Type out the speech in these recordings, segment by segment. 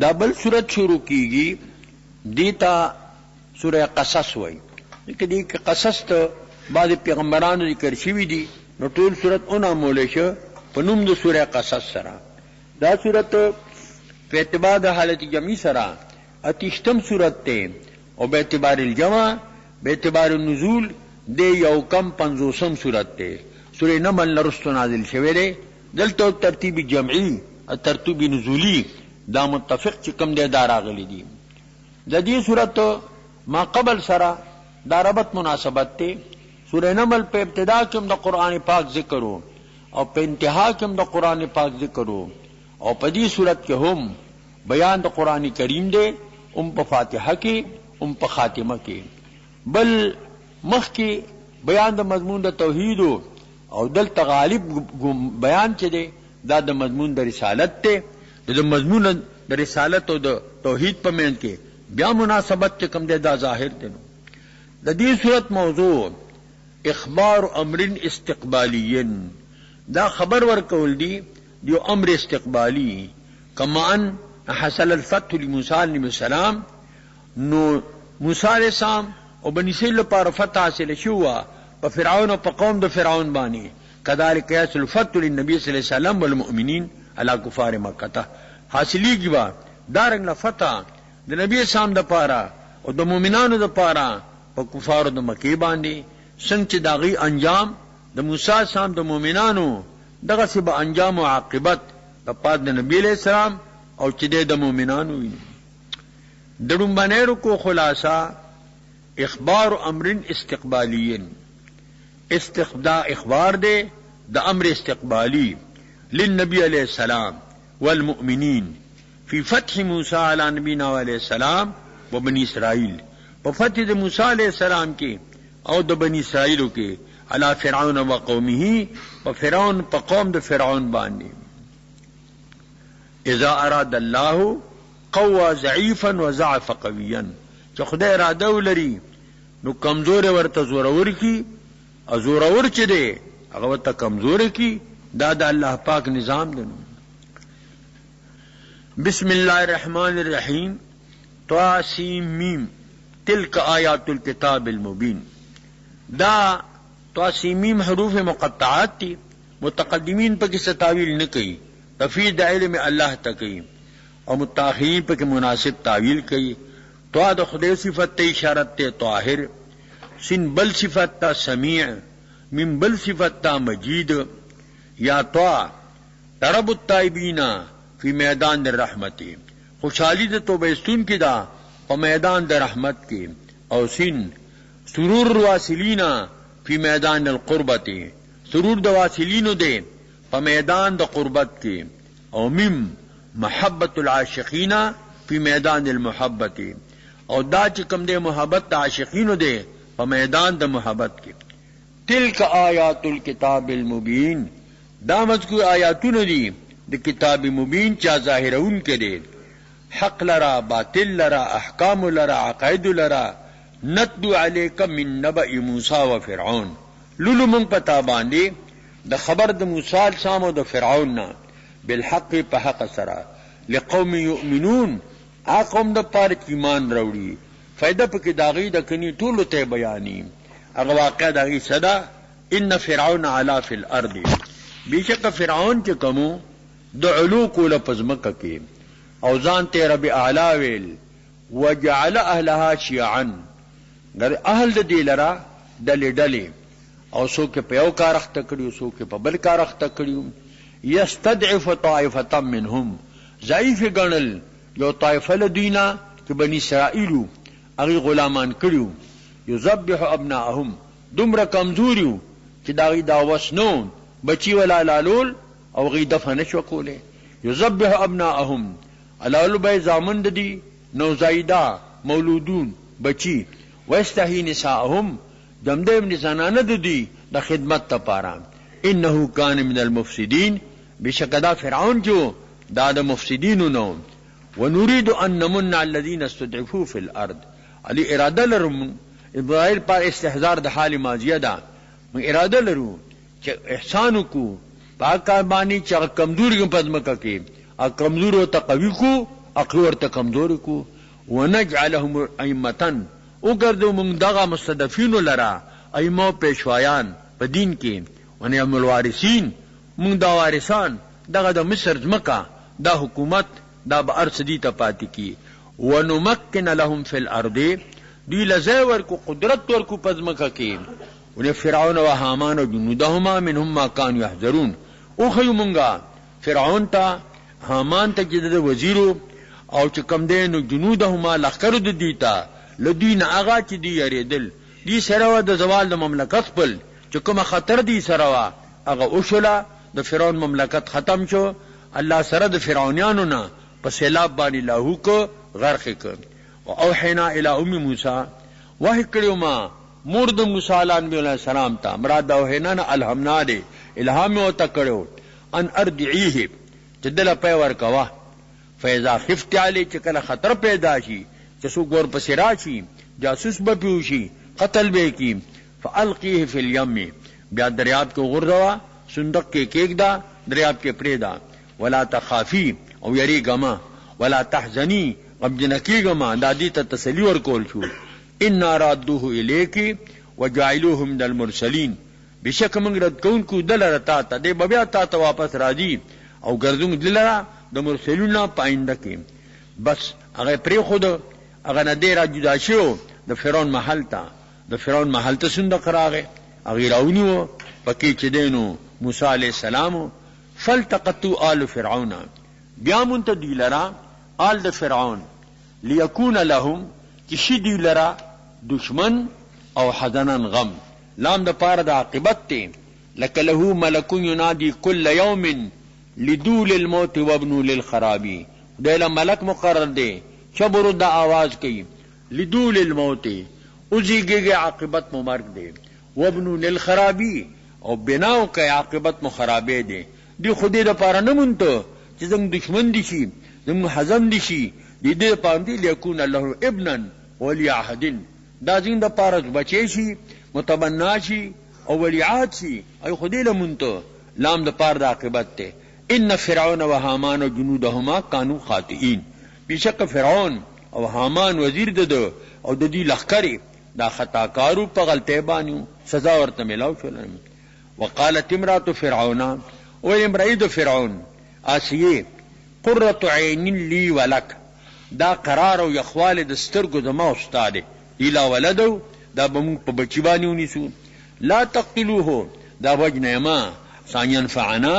دا بل صورت شروع کیږي دیتا سورہ قصص وای کدی که قصص ته بعض پیغمبرانو ذکر شوی دي نو ټول صورت اونہ مولې شو په نوم د سورہ قصص سره. دا صورت په اعتبار د حالت جمعی سره اتیشتم صورت ته او به اعتبار الجمع به اعتبار النزول د یو کم 50م صورت ته. سورہ نمل نرستو نازل شوه ده دلته ترتیب جمعی او ترتیب نزولی دا متفق چې کوم دی دا راغلی دي. د دې صورت ما قبل سره دا ربط مناسبت ته. سورہ نمل په ابتدا کې د قران پاک ذکر او په انتها کې د قران پاک ذکر او په دې صورت کې هم بیان د قران کریم دی په فاتحه کې په خاتمه کې. بل مخ کې بیان د مضمون د توحید او دلته غالب بیان چي دی دا د مضمون د رسالت ته. د مضمون د رسالت او د توحید په مین کې بیا مناسبت کوم دی دا ظاهر دی. د دې صورت موضوع اخبار امر استقبالی، دا خبر ورکول دی دیو امر استقبالی. کما ان حصل الفتح لموسی علیہ السلام، نو موسی علیہ السلام او بنی اسرائیل لپاره فتح حاصل شو په فرعون او په قوم د فرعون باندې. کذالک یحصل الفتح للنبي صلی الله علیه وسلم والمؤمنین علی کفار مکه. حاصلیږي وا دارنګ فتح د نبی اسلام د پاره او د مؤمنانو د پاره په کفارو د مکه باندې. څنګه چې داغي انجام د موسی اسلام د مؤمنانو دغه سی به انجام او عاقبت د پاد د نبی علیہ السلام او چې د مؤمنانو وي. دړم باندې رکو خلاصہ اخبار امر استقبالی، استخداء اخبار دے دا امر استقبالی للنبی علیہ السلام والمؤمنین فی فتح موسی علی نبینا علیہ السلام و بنی اسرائیل، فتح دا موسی علیہ السلام کے او دا بنی اسرائیل کے علی فرعون و قومه و فرعون پا قوم دا فرعون باندے. اذا اراد اللہ قوى ضعیفا و ضعف قویا، چا خدای اراده ولري نو کمزور ورته زورور کی او زورور چه دے اگر ورته کمزور کی. دا دا اللہ پاک نظام دنو. بسم اللہ الرحمن الرحیم. طاسیم میم تلک آیات الکتاب المبین. دا طاسیم میم حروف مقطعات تی، متقدمین پا کسی تاویل نکی، تفید علم اللہ تکی اور متاخرین پا کی مناسب تاویل کی. تو دا خدای صفت تے اشارت تے طاہر، سن بل صفت تا سمیع، من بل صفت تا مجید. یا تو رب التائبین فی میدان در رحمت، خوشحالی دا توبہ استون کی دا پا میدان در رحمت کی. او سن سرور الواصلین فی میدان القربت، سرور دا واصلین دے پا میدان دا قربت کی. او مم محبت العاشقین فی میدان المحبت، او دا چکم دے محبت دا عاشقینو دے پا میدان دا محبت کی. تلک آیات الکتاب المبین، دا مذکور آیاتون دی دا کتاب مبین چا ظاہرون کے دے. حق لرا، باطل لرا، احکام لرا، عقائد لرا. نتلو علیکم من نبأ موسیٰ و فرعون، لولو منگ پتا باندے دا خبر دا موسیٰ السلام و دا فرعون نا بالحق پا حق سرا. لقوم یؤمنون، قوم دا پارت ایمان روڑی. فائدہ پکی داغی دا کنی طولو تے بیانی. اگر واقع داغی صدا ان فرعون علا فی الارض، بیشک فرعون چے کمو دا علو کولا پزمکہ کے اوزان تے رب اعلا ویل. وجعل اہلها شیعن، گر اہل دا دی لرا ڈلی ڈلی، او سو کے پیو کارخ تکڑیو، سو کے پبل کارخ تکڑیو. یستدعف طائفتا منہم، ضعیف گنل یو طائفہ لدینا کہ بنی اسرائیلو اغی غلامان کریو. یذبح ابناءهم، دمرا کمزوریو چی داغی داوس نون بچی ولا لالول او غی دفع نشو کولے. یذبح ابناءهم، علالو بے زامند دی نوزائدہ مولودون بچی. ویستحی نساءهم، جمدے ابن زناند دی دا خدمت تا پارا. انہو کان من المفسدین، بشکدہ فرعون جو دا دا مفسدینو نو. ونريد ان نمن على الذين استضعفوا في الارض، علی ارادہ لرم ابراہیل پر استحضار دا حال ماضیہ دا. من ارادہ لرو چا احسانو کو پاک بانی چا کمزوری کو پدمکا کے کمزور و تقوی کو عقل ورته کمزور کو ونجعلهم ائمه وګرځو موږ دغه مستضعفین لرا ائمه پیشوایان په دین کې ونعم الوارثین موږ دا وارثان دغه د مصر ځمکه دا حکومت دا به ارسدی ته پاتې کی ونمکن لهم فی الارض دی لزای ورکو قدرت ورکو پزمکه کې ونه فرعون و حامان و جنودهما منهم ما كانوا يحذرون او خیو مونږه فرعون ته حامان ته چې د وزیرو او چې کم دینو جنودهما لخر د دیتا لدین اغا چې دی یریدل دی سره د زوال د مملکت خپل چې کوم خطر دی سره هغه اوشلا د فرعون مملکت ختم شو الله سره د فرعونانو نه په سیلاب باندې لاهو کو غرق کړ او اوحینا الی ام موسی وحی کړو ما مور د موسی علیه السلام ته مراد اوحینا نه الهمنا دی الهام او تکړو ان ارجعیه چې دل په ور کوا فاذا خفت علی چې کله خطر پیدا شي چې سو ګور پسې راشي جاسوس به پیوشي قتل به کی فالقیه فی الیم بیا دریاب کې غورځوا صندوق کې کېږدا دریاب کې پریدا ولا تخافی او یری گما ولا تحزنی غمجنکی گما دادی ته تسلی ورکول شو ان رادوه الیکی وجعلوه من المرسلین بشک موږ رد کوونکو دلته تا ته د بیا تا ته واپس راځي او ګرځون دلته د مرسلونو پاینده کې بس هغه پری خود هغه نه دی را جدا شو د فرعون محل ته صندوق راغی هغه راونیو پکې چې دینو موسی علیہ السلام فالتقطوا آل فرعون بیا مونته دی لرا آل د فرعون لیکون لهم چې شي دی لرا دشمن او حزنن غم لام د پاره د عاقبت ته لکه له ملک ینادی کل یوم لدول الموت وابن للخراب دله ملک مقرر دی چبر د आवाज کوي لدول الموت اوزیږي عاقبت مو مرګ دی وابن للخرابی او بناو کوي عاقبت مو خرابې دی دی خودی د پاره نه مونته چې زموږ دشمن دي شي زموږ حزم دي شي دې پاندې لیکون الله ابنا ولی عهد دا زین د پاره بچی شي متبنا شي او ولی عهد شي ای خودی له مونته لام د پاره د عاقبت ته ان فرعون و حامان و جنودهما كانوا خاطئين بشک فرعون او حامان وزیر دده او د دې لخرې دا خطاکارو په غلطه باندې سزا ورته ملاو شول وقالت امراه فرعون او امراه فرعون آسیه قرة عین لی ولک دا قرار او یخوال د سترګو د ما استاد الا ولدو دا بم په بچی باندې ونیسو لا تقتلوه دا وجنه ما سانينفعنا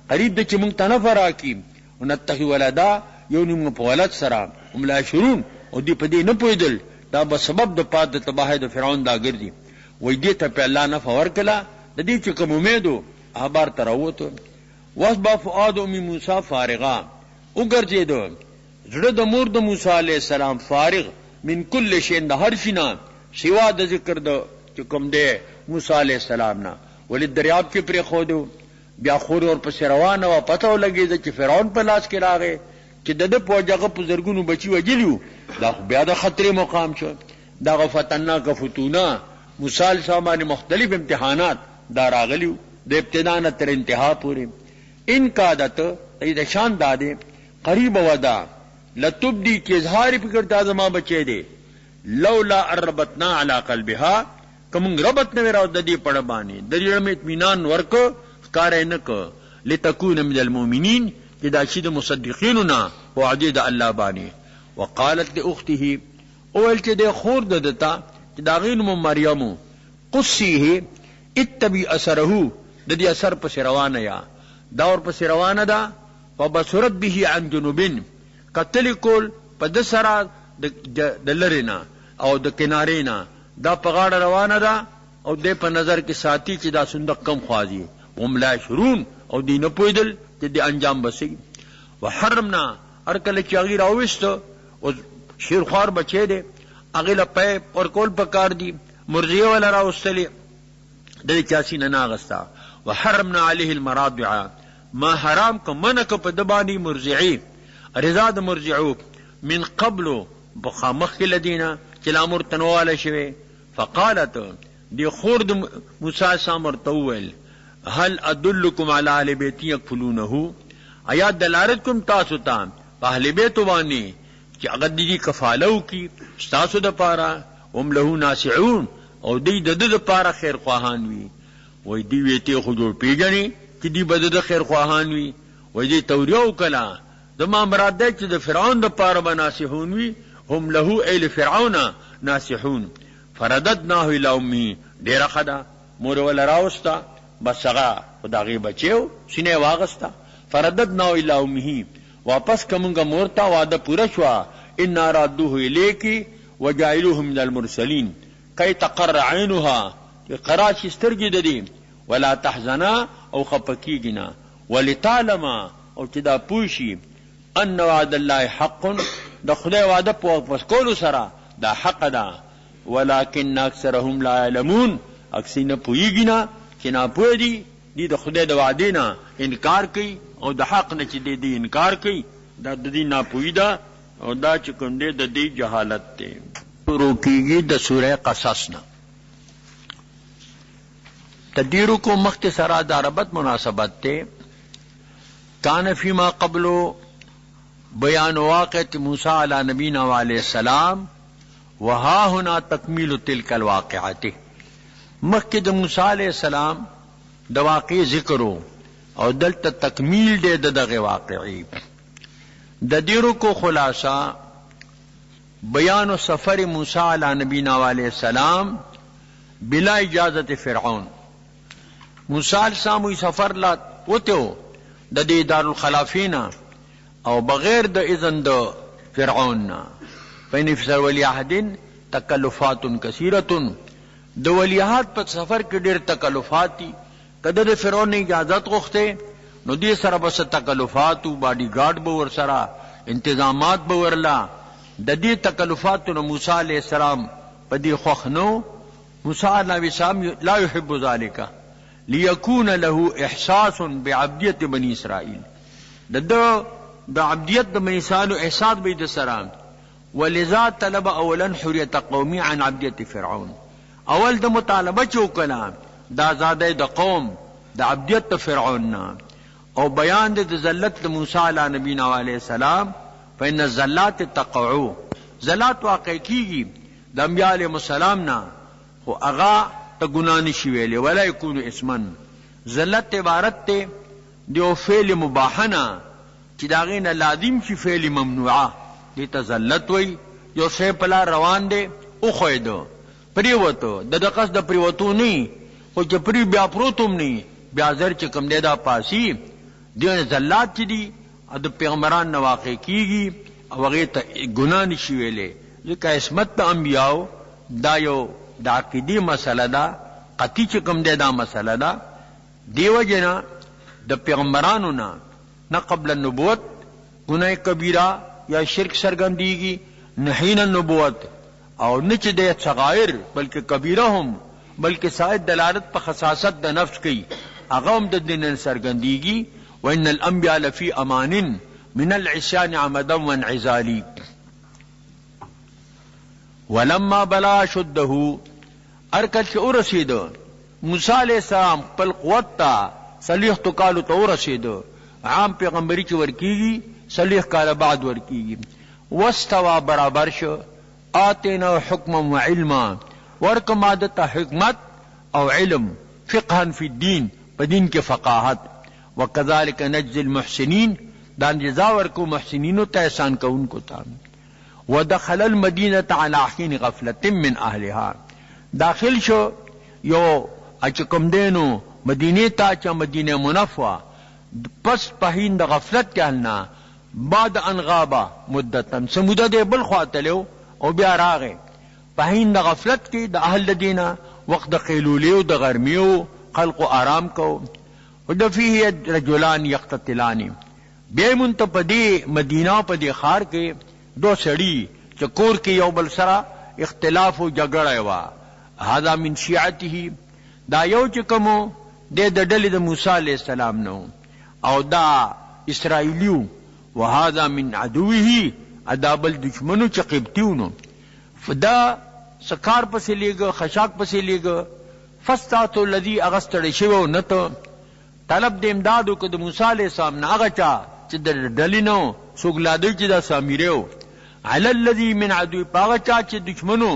قریب د چې مونږ تنفر راکی ونتخي ولدا یو نیم په ولد سره هم لا شرون او دی په دې نه پویدل دا به سبب د پاد د تباہی د فرعون دا ګرځي وای دې ته په الله نه فور کلا د دې چې کوم امیدو اخبار تراوته واسبا فؤاد ام موسی فارغا وګرځیدو زړه د مور د موسی علی السلام فارغ من کل شی د هر شینا سوا د ذکر د چې کوم دی موسی علی السلام نه ولې دریاب کې پرې خودو بیا خور اور پس روانه و پته لګی چې فرعون په لاس کې راغی چې د پوجاغه په زرګونو بچي وجلیو دا بیا د خطرې مقام شو دا غفتنا کفتونا موسی علی السلام مختلف امتحانات دا راغلیو د ابتدا نه تر انتها پورې ان کادت د شان داده قریب ودا لتبدی کی اظهار فکر تا زما بچے دے لولا ربطنا علی قلبها کوم ربط نه راو د دې پړ باندې د دې اطمینان ورک کار نه کو لتكون من المؤمنین چې دا شی د مصدقین نه وعده د الله باندې وقالت لاخته اول چې د خور دتا چې دا غین مریم قصیه اتبع اثره د دې اثر په روانه یا دا ور په روانه ده فبصرت به عن جنوبن قتل کول په د سره د لرینا او د کنارینا دا په غاړه روانه ده او د په نظر کې ساتي چې دا صندوق کم خوازي هم لا شرون او دینه پویدل چې د انجام بسي وحرمنا ارکل چې غیر اوست او شیرخوار بچی دی هغه له په پر کول پکار دی مرزیه ولا راوستلی د چاسی نه ناغستا وحرمنا عليه المراضع ما حرام کو منک په دبانی مرزعی رضا د مرجعو من قبل بخامخ لدینا چې الامر تنواله شوی فقالت دی خورد موسی سامر تول هل ادلکم علی اهل بیت یکفلونه آیات دلالت کوم تاسو ته اهل بیت باندې چې هغه دې کفالو کی تاسو د پاره هم له ناسعون او دې د لپاره خیر خواهان وي وای دی ویته خو جوړ پیژني چې دی بده د خیر خواهان وي وای دی توریو کلا زما مراد ده چې د فرعون د پاره بناسحون وي هم له ال فرعون ناسحون فرددناه الى امه ډیر خدا مور ول راوستا بسغه خدای بچو سینې واغستا فرددناه الى امه واپس کومګه مورتا واده پوره شو ان رادوه الیکی وجعلوه من المرسلین کای تقر عینها قراش سترګې د دې ولا تحزنا او خپکیګنا ولتعلم او چې دا پوشي ان وعد الله حق د خدای وعده په پس کولو سره دا حق ده ولكن اکثرهم لا يعلمون اکثر پویګنا چې نه پوی دي د خدای د وعده نه انکار کوي او د حق نه چې دې انکار کوي دا د دې نه پوی ده او دا چې کوم دې د دې جهالت ته روکیږي د سوره قصص نه تدیرو کو مختصرا داربت مناسبت تے کان فیما قبل بیان واقعت موسیٰ علی نبینا علیہ السلام وہا ہنا تکمیل تلک الواقعات مخد موسیٰ علیہ السلام دا واقعی ذکرو او دلتا تکمیل دے دغ واقعی ددیرو کو خلاصہ بیان سفر موسیٰ علی نبینا علیہ السلام بلا اجازت فرعون موسی علیہ السلام سفر لا وته د دې دارالخلافین او بغیر د اذن د فرعون فین فسر ولی عهد تکلفات کثیره د ولیعهد په سفر کې ډېر تکلفات دي کله د فرعون اجازت غوښته نو دې سره بس تکلفات او باډي ګارد به ور سره انتظامات به ورلا د دې تکلفات نو موسی علیہ السلام په دې خوښ نو موسی علیہ السلام لا يحب ذلك ليكون له احساس بعبدیت بنی اسرائیل د عبدیت د بنی اسرائیل احساس به د سلام ولذا طلب اولا حریت قومی عن عبدیت فرعون اول د مطالبه چوکلا دا آزادی د قوم د عبدیت فرعون او بیان د ذلت د موسی علی نبینا علیہ السلام فإن الزلات تقعو زلات واقع کیږي د انبیاء علیهم السلام نه خو اغا تا گناہ نشی ویلے ولا یکون اسمن زلت عبارت تے دیو فعل مباحنا چی داغین لازم چی فعل ممنوعا دیتا زلت وی یو سی پلا روان دے اخویدو پریوتو دا قصد پریوتو نی خو چی پری بیا پروتم نی بیا زر چی کم دے دا پاسی دیو زلات چی دی اد پیغمبران نواقع کیگی وغیتا گناہ نشی ویلے ذکا اسمت تا انبیاءو دا یو دا عقیدی مسئلہ دا قطعی چکم دے دا مسئلہ دا دیو جنا دا پیغمبرانو نا قبل النبوت گناہ کبیرہ یا شرک سرگندیگی نحین النبوت او نچ دے صغائر بلکہ کبیرہ ہم بلکہ سائد دلالت پا خصاصت دا نفس کی اغام دا دن سرگندیگی وان الانبیاء لفی امان من العصیان عمدا وانعزالی ولما بلا شده ارکل چه ارسید موسیٰ علیہ السلام پل قوت تا صلیح تو کالو تا ارسید عام پیغمبری چه ورکیگی صلیح کال بعد ورکیگی واستوا برابر شو آتینا حکما و علما ورکم عادتا حکمت او علم فقها فی الدین پا دین کے فقاہت وکذالک نجز المحسنین دان جزا ورکو محسنینو تا احسان کا ان کو تا ودخل المدینة على حين غفلة من اهلها داخل شو یو اچکم دینو مدینه تا چا مدینه منفوه پس پهین د غفلت کهلنا بعد ان غابا مدتن سموده ده بل خواتلو او بیا راغه پهین د غفلت کی د اهل دینا وقت د قیلولیو د غرمیو خلق آرام کو ود فيه رجلان یقتتلان بیا منتپدی مدینه پدی خار کې دو سڑی چکور کی یو بل سرا اختلاف و جگڑا وا هذا من شیعته دا یو چکمو دے د ډلې د موسی علیہ السلام نو او دا اسرائیلیو وهذا من عدوه ادابل دشمنو چ قبطیونو فدا سکار پسې لیګ خشاک پسې لیګ فاستاتو الذي اغستړ شیو نته طلب د امدادو کو د موسی علیہ السلام نه هغه چا چې د ډلې نو سوګلادوی چې دا سامیره علی الذی من عدو پاغه چا چې دشمنو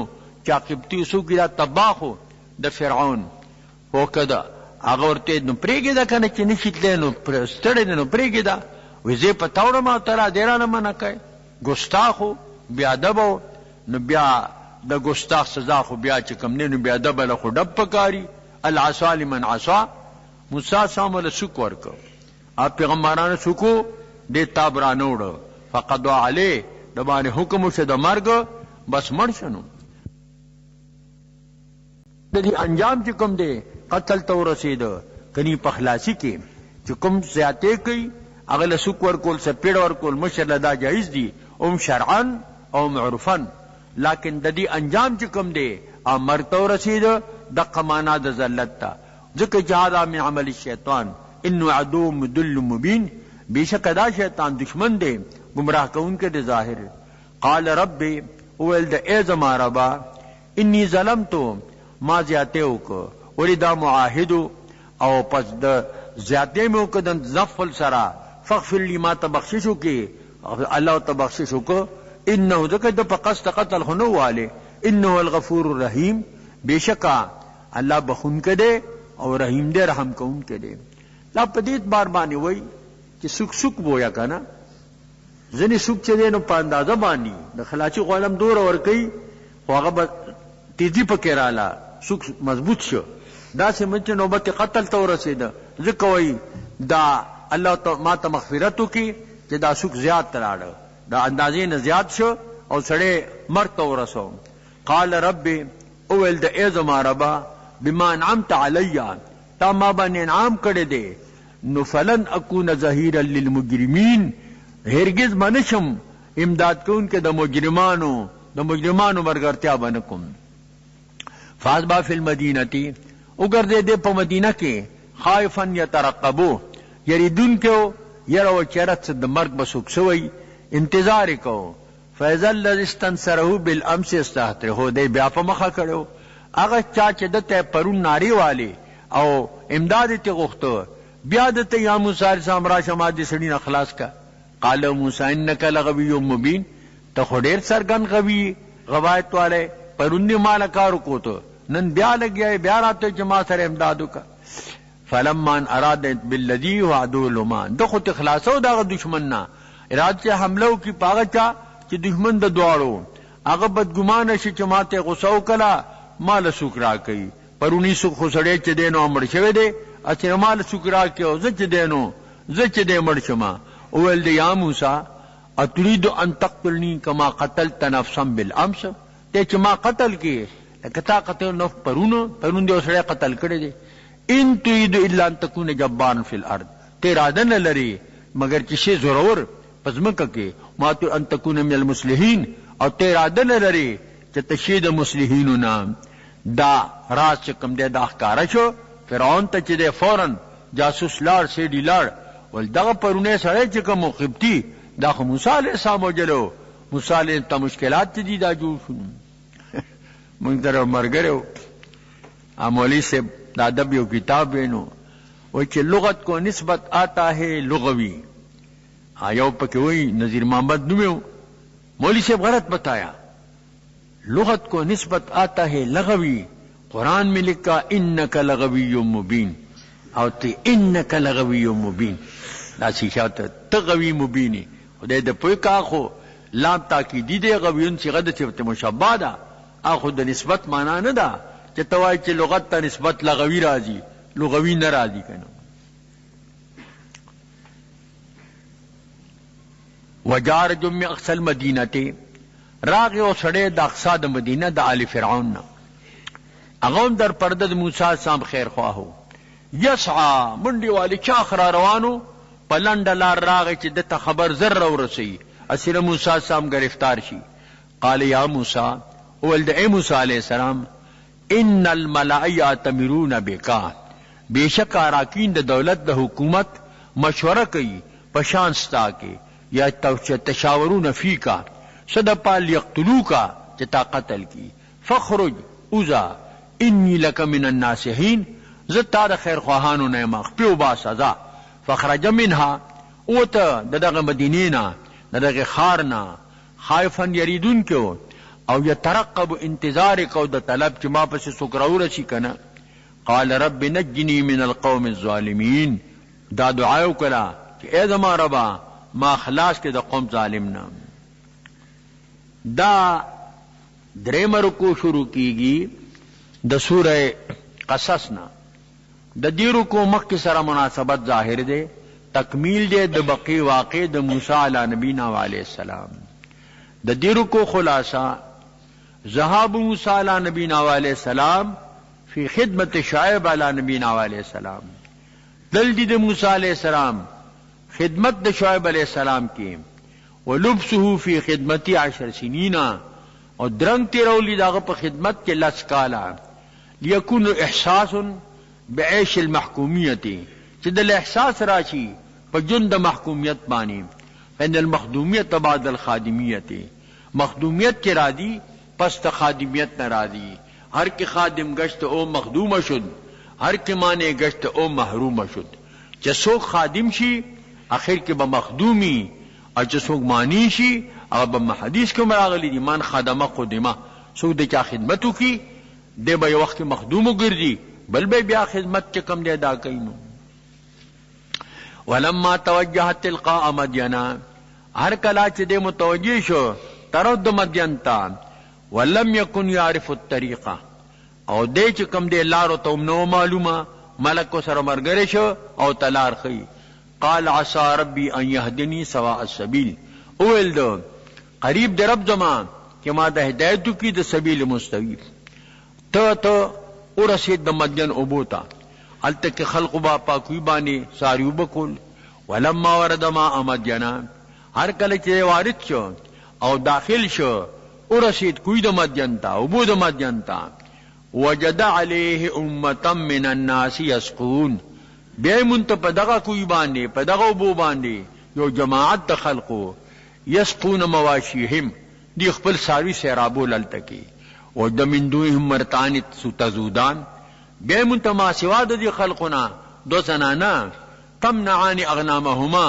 چا قبطی سوګی دا تباخو د فرعون وکدا هغه ورته نو پریګه دا کنه چې نشیتله نو ستړی نو پریګه دا وزه پتاوړه ما ترا دیرانه منه کوي ګستاخو بیا ادب نو بیا د ګستاخ سزا خو بیا چې کم نه نو بیا ادب له خو ډب پکاري العصا لمن عصا موسی سامل سوک ورکو ا پیغمبرانو سوکو د تابرانوړ فقد علی د باندې حکم شه د مرګ بس مړ شنو د دې انجام چې کوم دی قتل تو رسید کني پخلاصي کې چې کوم زیاته کوي هغه له سوک ورکول سپیړ ورکول مشر لدا جایز دي شرعا او معرفا لیکن د دې انجام چې کوم دی امر تو رسید د قمانا د ذلت تا ذکر جهاد من عمل الشیطان انه عدو مدل مبین بیشک دا شیطان دشمن دی گمراہ کون کے دے ظاہر قال رب اول د ازما ربا انی ظلمتو ما زیاتیو کو ولی دا معاهد او پس د زیاتی میں کو د زفل سرا فغفر لی ما تبخششو کی اللہ تبخششو کو انه ذکر د قصد قتل خنو والے انه الغفور الرحیم بیشکا اللہ بخون کے دے اور رحیم دے رحم کون کے دے لا پدیت بار بانی وئی کہ سک سک بویا کنا زنی سوک چه دی نو په اندازه باندې د خلاچی غلم دور ور کوي خو هغه تیزی پکې رااله سوک مضبوط شو دا سمچ نوبت قتل ته ورسېده ځکه وایي دا الله ما ته مغفرت وکړي چې دا سوک زیات راړه دا اندازې نه زیات شو او سړی مرګ ته ورسو قال رب اول د ای زما ربا بما انعمت علی تا ما باندې انعام کړی دی نو فلن اکون ظهیرا للمجرمین هرگز منشم امداد کون کے د مجرمانو برگرتیا بنکم فاصبا فی المدینتی اگر دے دے پا مدینہ کے خائفا یترقبو یریدون کیو یرو چرت سے د مرگ بسوک سوئی انتظار کو فیضا الذی استنصره بالامس استحتره دے بیا په مخه کړو هغه چا چې دته پرون ناری والے او امداد ته غوښتو بیا دته یا موسی السلام را شما دې سړی نه خلاص کا قال موسی انک لغوی مبین ته خډیر سرګن غوی غوایت والے پرون مال کارو کو تو نن بیا لګیا بیا راته جما سره امدادو کا فلما اراد بالذی وعدو لما دغه تخلاصو دغه دشمن نه اراده حملو کی پاغچا چې دشمن د دواړو هغه بدګمان شي چې ماته غوسو کلا مال سوکرا کوي پرونی سو خسړې چې دینو امر شوی دی اچھا مال سوکرا کیو زچ دینو زچ دې مړ شما اول دی یا موسی اتريد ان تقتلني كما قتلت نفسا بالامس ته چې ما قتل کی کتا قتل نو پرون دی سره قتل کړی دی ان تريد الا ان تكون جبارا في الارض تیرا دن لري مگر چې شی ضرور پزمک کې ما تو ان تكون من المصلحين او تیرا دن لري چې تشهید مصلحین نام دا راز چې کوم دی دا ښکارا شو فرعون ته چې دی فورن جاسوس لاړ سیډی لاړ ول دغه پرونه سره چې کوم قبطی دا خو موسی علیہ السلام وجلو موسی علیہ ته مشکلات دي دا جوړ شو مونږ در مرګرو امولی سے ادب یو کتاب وینو و چې لغت کو نسبت آتا ہے لغوی آیو پکې وای نذیر محمد نومو مولوی سے غلط بتایا لغت کو نسبت آتا ہے لغوی قرآن میں لکھا انک لغوی مبین او تی انک لغوی مبین دا سیشات تغوی مبینی خدای د پوی کا خو لام تاکیدی دی غویون سی غد صفت مشبہ دا اخو د نسبت معنا نه دا چې توای چې لغت ته نسبت لغوی راځي لغوی نه راځي کنه وجار جمع اقصى المدینه راغ او سړی د اقصا د مدینه د آل فرعون نه اغم در پرده د موسی سام خیر خواهو یسعا منډي والی چا خرا روانو پلند لار راغ چې د خبر زر ورسی اسره موسی سام گرفتار شي قال یا موسی ولد اے موسی علیہ السلام ان الملائکه یاتمرون بک بیشک اراکین د دولت د حکومت مشوره کوي پشان ستا کې یا تشاورون فیکا صدقا لیقتلوکا چتا قتل کی فخرج اوزا انی لک من الناسحین زتا د خیر خواهانو نه مخ پیو با سزا فخرج منها اوت دغه مدینینا دغه خارنا خائفن یریدون کېو او یترقب انتظار کو د طلب چې ما پسې څوک راورسي کنه. قال رب نجنی من القوم الظالمین، دا دعا وکړه چې اے زما ربا ما خلاص کې د قوم ظالم نه. دا دریم رکوع شروع کیږي د سوره قصص نه. د دې رکوع مخکې سره مناسبت ظاهر دی، تکمیل دی د بقی واقع د موسی علی نبینا علیہ السلام. د دې رکوع خلاصہ ذهاب موسی علی نبینا علیہ السلام فی خدمت شعیب علی نبینا علیہ السلام. دل دی د موسی علیہ السلام خدمت د شعیب علیہ السلام کی، ولبسه فی خدمتی 10 سنین، اور درنگ تیرولی داغ په خدمت کې 10 کالا. لیکون احساس بعیش المحکومیت، چې د احساس راشي په جون د محکومیت باندې. فإن المخدومیت بعد الخادمیت، مخدومیت کې راضی پس ته خادمیت نه راضی. هر کی خادم گشت او مخدوم شد، هر کی معنی گشت او محروم شد. چې څوک خادم شي اخر کې به مخدومی، او چې څوک معنی شي هغه به حدیث کې راغلی دی من خدمه قدمه، څوک د چا خدمت وکي دی به یو وخت مخدوم وګرځي، بل به بیا خدمت چې کم دی ادا کوي. نو ولما توجه تلقاء مدین، هر کله چې دی متوجه شو طرف د مدین ته، ولم یکن یعرف الطریقه، او دی چې کم دی لارو ته نو معلومه، ملک کو سره مرګره شو او تلار خي. قال عسى ربي ان يهدني سواء السبيل، اول دو قریب دی رب زمان کہ ما دا ہدایتو کی دا سبیل مستوی. تو ورسید دا مدین ابوتا التک خلق با پاکوی بانی ساریو بکل. ولما ورد ما مدینا، ہر کل چے وارد شو او داخل شو ورسید کوی دا مدین تا ابو دا مدین تا. وجد علیہ امتا من الناس یسقون، بے منت پدغا کوی باندے پدغا ابو باندے یو جماعت دا خلقو. یسقون مواشیهم، دی خپل ساروی سیرابو للتکی. و دمن دویهم مرتان تزودان، بے منتما سوا دی خلقنا دو زنانا تمنعان اغنامهما،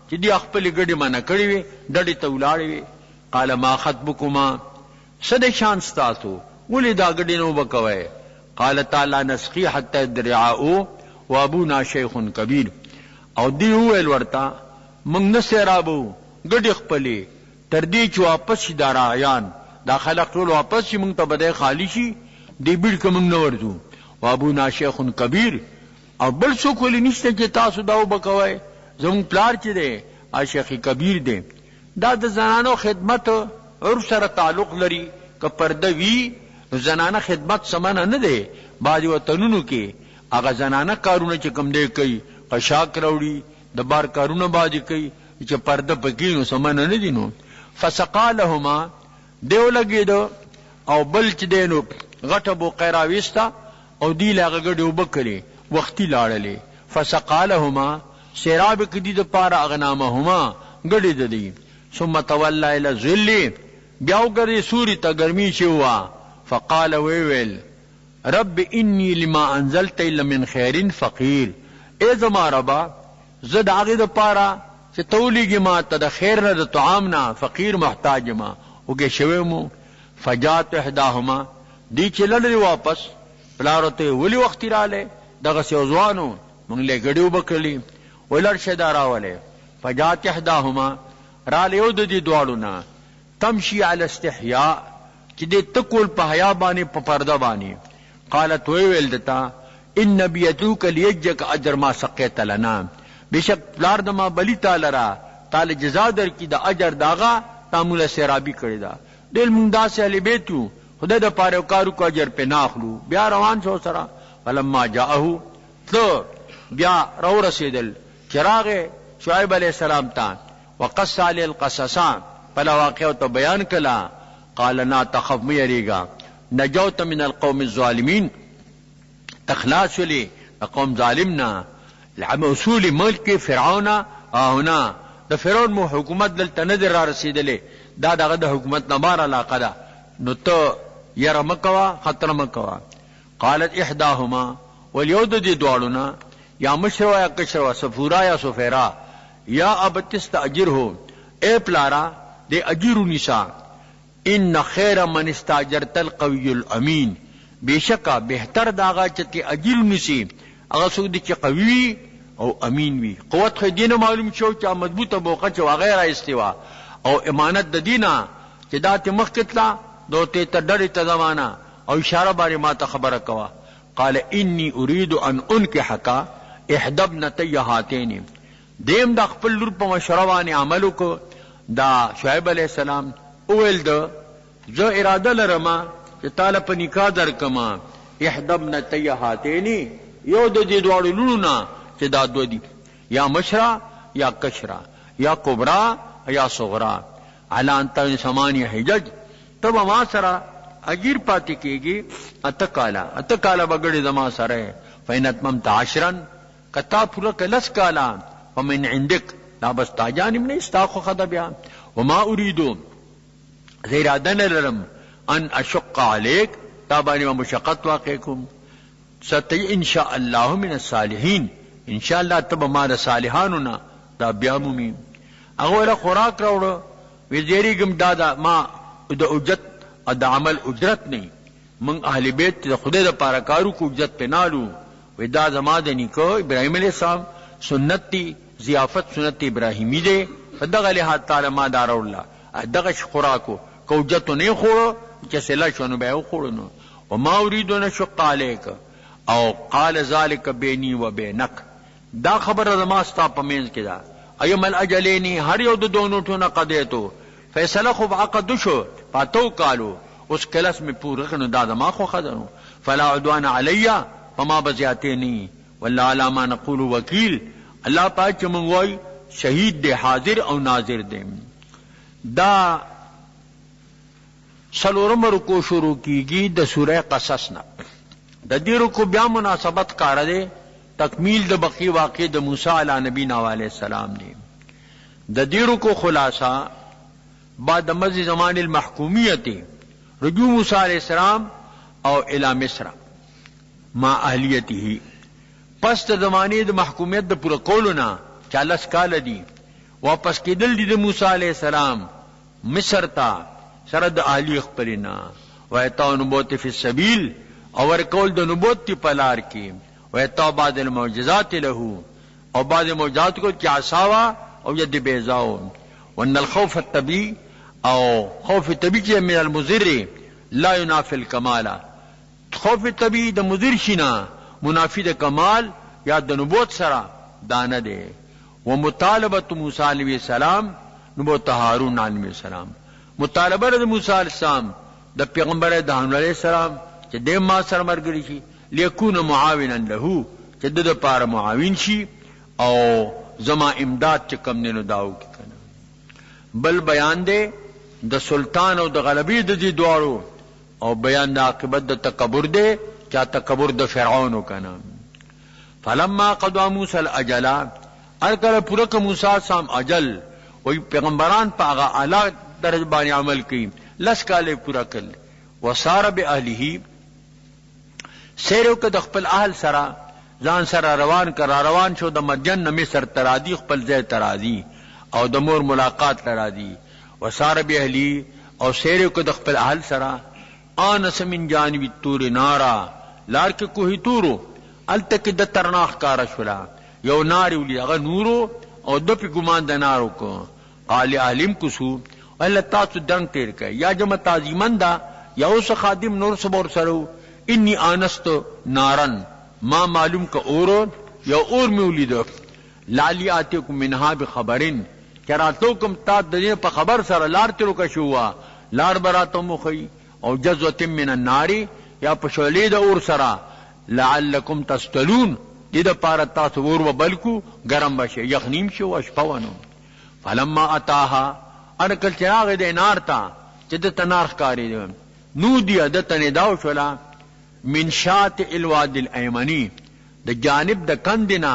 چی دی خپل گڑی منع کری وی ڈڑی تولاڑی وی. قال ما خطبکما، صد شان ستاسو ولی دا گڑی نو بکوئے. قال تعالی نسقی حتی الدرعاؤ و ابونا شیخ کبیر. او دی ہوئل ورطا منگ نسیرابو گڑی خپلی تردی چو واپس شی دارایان دا خلق طول واپس شی منگ تا بدے خالی شی دی بیڑ که منگ نوردو. و ابونا شیخ کبیر، او بل سو کولی نشتے چی تاسو داو بکوئے زمون پلار چی دے شیخ کبیر دے. دا دا زنانو خدمت عرف سر تعلق لری که پرده وی زنانه خدمت سمانه نه دے. بعضی وطنونو کې اگا زنانه کارونه چې کم دے کئی قشاک روڑی دبار کارونه بعضی کئی چې پرده پکینو سمانه نه دینو. فسقا لهما، دیو لگی دو او بل چی دینو غٹبو قیراویستا او دی لاغ گڑیو بکلی وقتی لارلی. فسقا لهما، سیراب کدی دا پارا اغنامهما گڑی دا دی. ثم تولا الى ظلی، بیاو گردی سوری تا گرمی شوا. فقال ویویل رب انی لما انزلت الا من خیر فقیر، اے زما ربا زد آغی دا پارا چه تولیگی ما تا دا خیر نا دا طعامنا فقیر محتاج ما اگے شویمو. فجات احداهما، دی چه لڑی واپس پلارو تے ولی وقتی را لے دا غسی اوزوانو منگ لے گڑیو بکرلی ولر شدارا ولے. فجات احداهما، را لیو دا دی دوارونا تمشی علی استحیاء، چی دی تکول پا حیا بانی پا پردہ بانی. قالت ویویل دتا ان نبیتوک لیجک اجر ما سقیت لنا، بیشک پلار دما بلی تالرا تال جزا در کی دا اجر داغا تامول سیرابی کردی دا. دل منگ دا سے علی بیتو خدا دا پاروکارو کا اجر پہ ناخلو. بیا روان شو سرا. فلما جاءہو، تو بیا رو رسیدل چراغ شعیب علیہ السلام تا. وقص علی القصصان، پلا واقعہ تو بیان کلا. قال نا تخف میریگا، نجوت من القوم الظالمین، تخلاص لی قوم ظالمنا. اصول ملک فرعون آہنا، دا فرعون مو حکومت دلتا ندر را رسیدلے، دا دا غد حکومت نبار علاقہ دا. نو تو یر مکوا خطر مکوا. قالت احداهما، والیود دی دوارنا یا مشروا یا کشروا، سفورا یا سفیرا، یا ابتست اجر ہو، اے پلارا دے اجیرو نسا ان خیر من استاجرت القوی الامین بیشکا بہتر داغا چتی اجیرو نسی اگر سوک دی چی قوی او امین وی قوت خی دین معلوم شو چا مضبوط موقع چا غیر استوا او امانت د دینا چی دا تی مخکتلا دو تی تا ڈر تا زمانا او اشارہ باری ما تا خبر کوا قال انی اريد ان انکحکا احدبنتی هاتین دیم دا خپل لور په مشروانی عملو کو دا شعیب علیہ السلام اویل دا زو اراده لرما چې تعالی په نکاح درکما احدبنتی هاتین یو د دې دوړو لورنا چې دا دو دی یا مشرا یا کشرا یا کبرا یا صغرا علی انت ثمانیه حجج تب ما سرا اجیر پاتی کیگی اتکالا بگڑی زما سرے فینت ممت عشرن کتا پورا کلس کالا ومن عندک لا بس تا جانب نہیں استاخو خدا بیا وما اریدو زیرادن لرم ان اشق علیک تابانی و مشقت واقعکم ستی انشاءاللہ من الصالحین انشاءاللہ تب مال صالحانونا دا بیامومی اغویل خوراک روڑو ویزیری گم دادا ما دا اجت دا عمل اجرت نہیں من اہل بیت دا خدای دا پارکارو کو اجرت پہ نالو وی دا زما دا نیکو ابراہیم علیہ السلام سنت تی ضیافت سنت ابراہیمی دے فدغ لحاظ تعالی ما دارو اللہ دغش خوراکو کو اجرتو نہیں خوڑو چسے لشونو بیعو خوڑو نو وما اریدو نشق علیک او قال ذالک بینی و بینک دا خبر زما ستا پمینز کی دا ایم الاجلینی ہر یو دو دونو ٹونا قدیتو فیصلہ خوب عقد شو پاتو کالو اس کلس میں پورا دادا ما خو خدنو فلا عدوان علیہ فما بزیاتے نہیں واللہ علاما نقول وکیل اللہ پاک چمنگوئی شہید دے حاضر او ناظر دے دا سلورم رکو شروع کی گی دا سورہ قصصنا دا دی رکو بیا مناسبت کار دے تکمیل دا بقی واقع دا موسیٰ علیہ نبینا علیہ السلام دے دا دی رکو خلاصہ بعد مزی زمان المحکومیت رجوع موسیٰ علیہ السلام او الى مصر ما اہلیتی ہی پس دا زمانی دا محکومیت دا پورا قولنا چالس کال دی واپس کی دل دی دا موسیٰ علیہ السلام مصر تا سرد اہلی اخبرنا ویتاو نبوت فی السبیل اور قول دا نبوت تی پلار کی ویتاو بعد المعجزات لہو اور بعد معجزات کو کیا عصاوا او ید بیزاو وان الخوف الطبی او خوف طبی کی من المضر لا ينافي الکمال خوف طبی دا مضر شنا منافی دا کمال یا دا نبوت سرا دانا دے ومطالبت موسیٰ علیہ السلام نبوت ہارون علیہ السلام مطالبہ دا موسیٰ علیہ السلام دا پیغمبر دہان علیہ السلام چا دیم ما سر مرگری شی لیکون معاونا لہو چا دا پار معاون شی او زما امداد چکم نینو داو کی کنا بل بیان دے دا سلطان او دا غلبی دا دی دوارو او بیان دا عاقبت دا تکبر دے چا تکبر دا فرعونو کنا فلما قضا موسیٰ الاجلا ارکل پورک موسیٰ سام اجل وی پیغمبران پا آغا اعلی درج بانی عمل کی لس کالے پورا کل وصار بی اہلی سیرو که د خپل اهل سره ځان سره روان کرا روان شو د مدین نه مصر ترادی خپل ځای ترادی او د مور ملاقات ترادی وسار به اهلی او سیرو که د خپل اهل سره انس من جانب تور نارا لار کې کوهی تورو التک د ترناخ کار شولا یو ناری ولي هغه نورو او د په ګمان د نارو کو قال علم کوسو ول تاسو دنګ تیر ک یا جمع تعظیمن دا یا اوس خادم نور صبر سره انی آنست نارن ما معلوم کا اورو یا اور میں ولیدو لالی آتے کم منہا بخبرن کراتو کم تا دنیا پا خبر سر لار تیرو کشوا لار براتو مخی او جزوت من الناری یا پشولید اور سرا لعلکم تستلون دید پارا تاسو اور و بلکو گرم بشه یخنیم شو اشپوانو فلما اتاها ارکل چراغ دے نار تا چدت نارخ کاری دے نو دیا دتن داو شولا من شات الواد الایمنی دا جانب دا کندنا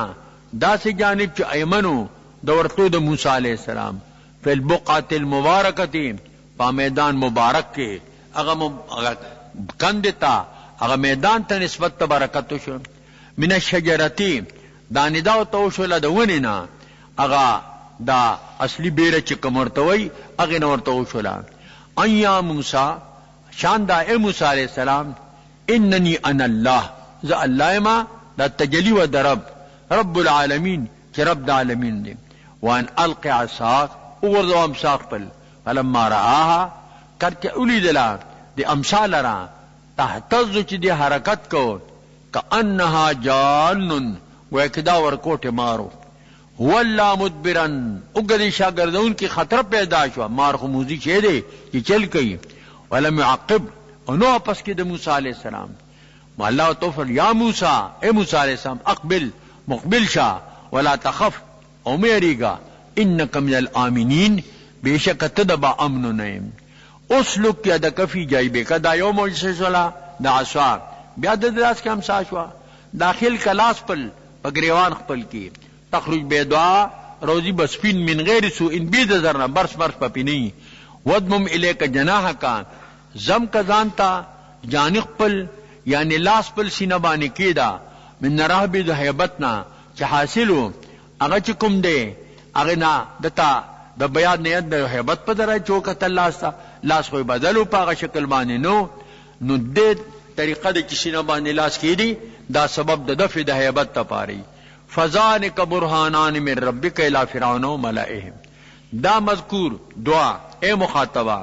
دا سی جانب چا ایمنو دا ورطو دا موسیٰ علیہ السلام فی البقعت المبارکتی پا میدان مبارک کے اگا کندتا اگا میدان تا نسبت تا برکتو شو من الشجرتی دا نداو تاو شولا دا وننا اگا دا اصلی بیره چې کمرتوي هغه نورته وشولا ان یا موسی شان دا اے موسی علیہ السلام اننی انا الله ذا الله ما دا تجلی و درب رب العالمین چې رب العالمین دی وان القی عصاک وګرځو امساق پل فلما رآها کرچ اولیدلا دی امثال را تهتز چې دی حرکت کو کانها جان وکدا ورکوټه مارو والله مدبرن وګدي شاګردون کی خطر پیدا شو مار خموزی شه دی چې چل کئ ولم يعقب انو واپس کی د موسی علیہ السلام الله توفر یا موسی اے موسی علیہ السلام اقبل مقبل شا ولا تخف او میریگا انک من الامنین بیشک تدبا امن نیم اسلک یدک فی جیبک دا یوم وجسلا دا عصا بیا د دراس کم ساشوا داخل کلاس پل پگریوان خپل کی تخرج بیدعا روزی بسفین من غیر سوء بید ذرنا برس برس پپینی ودمم الیک جناحک زم کزانتا جانق پل یعنی لاس پل سینه باندې کیدا من رهب د هیبتنا چې حاصلو هغه چې کوم دی هغه نه دتا د بیان نیت د هیبت په درای چوکت الله لاس خو بدلو په هغه شکل باندې نو د طریقه د سینه باندې لاس کیدی دا سبب د دفع د هیبت ته پاري فذانک برهانان من ربک الی فرعون و ملئهم دا مذکور دعا اے مخاطبہ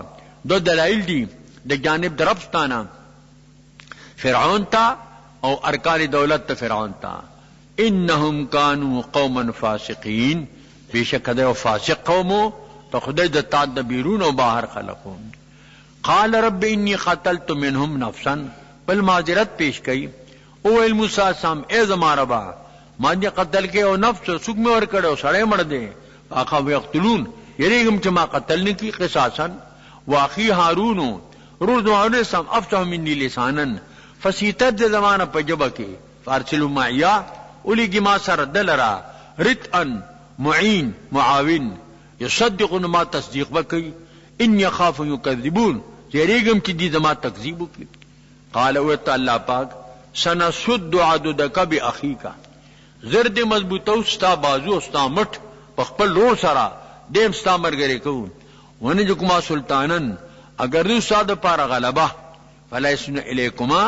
دو دلائل دی د جانب دربستانه فرعون تا او ارکان دولت تا فرعون تا انہم کانوا قوما فاسقین بیشک دے فاسق قومو تو خدای د تدبیرون او باہر خلقون قال رب انی قتلت منهم نفسا بل معذرت پیش کی او موسی سام اے زما ربا ما دې قتل کې او نفس سوک میں ور کړو سړی مړ دے اخا یقتلون یریګم چې ما قتل نه کی قصاصا واخی هارون رضوان سم افصح مني لسانا فسیتت د زمانہ په جبه کې فارسلوا معیا اولیږي ما سره دلرا رتئن معین معاون یصدقون ما تصدیق وکي ان يخاف يكذبون یریګم چې دې زما تکذیب وکي قال او تعالی پاک سنسد عددک باخیک زرد مضبوطو ستا بازو ستا مټ په خپل لور سره دیم ستا مرګري کو ونه جو کما سلطانن اگر دې ساده پار غلبه فلا يسن الیکما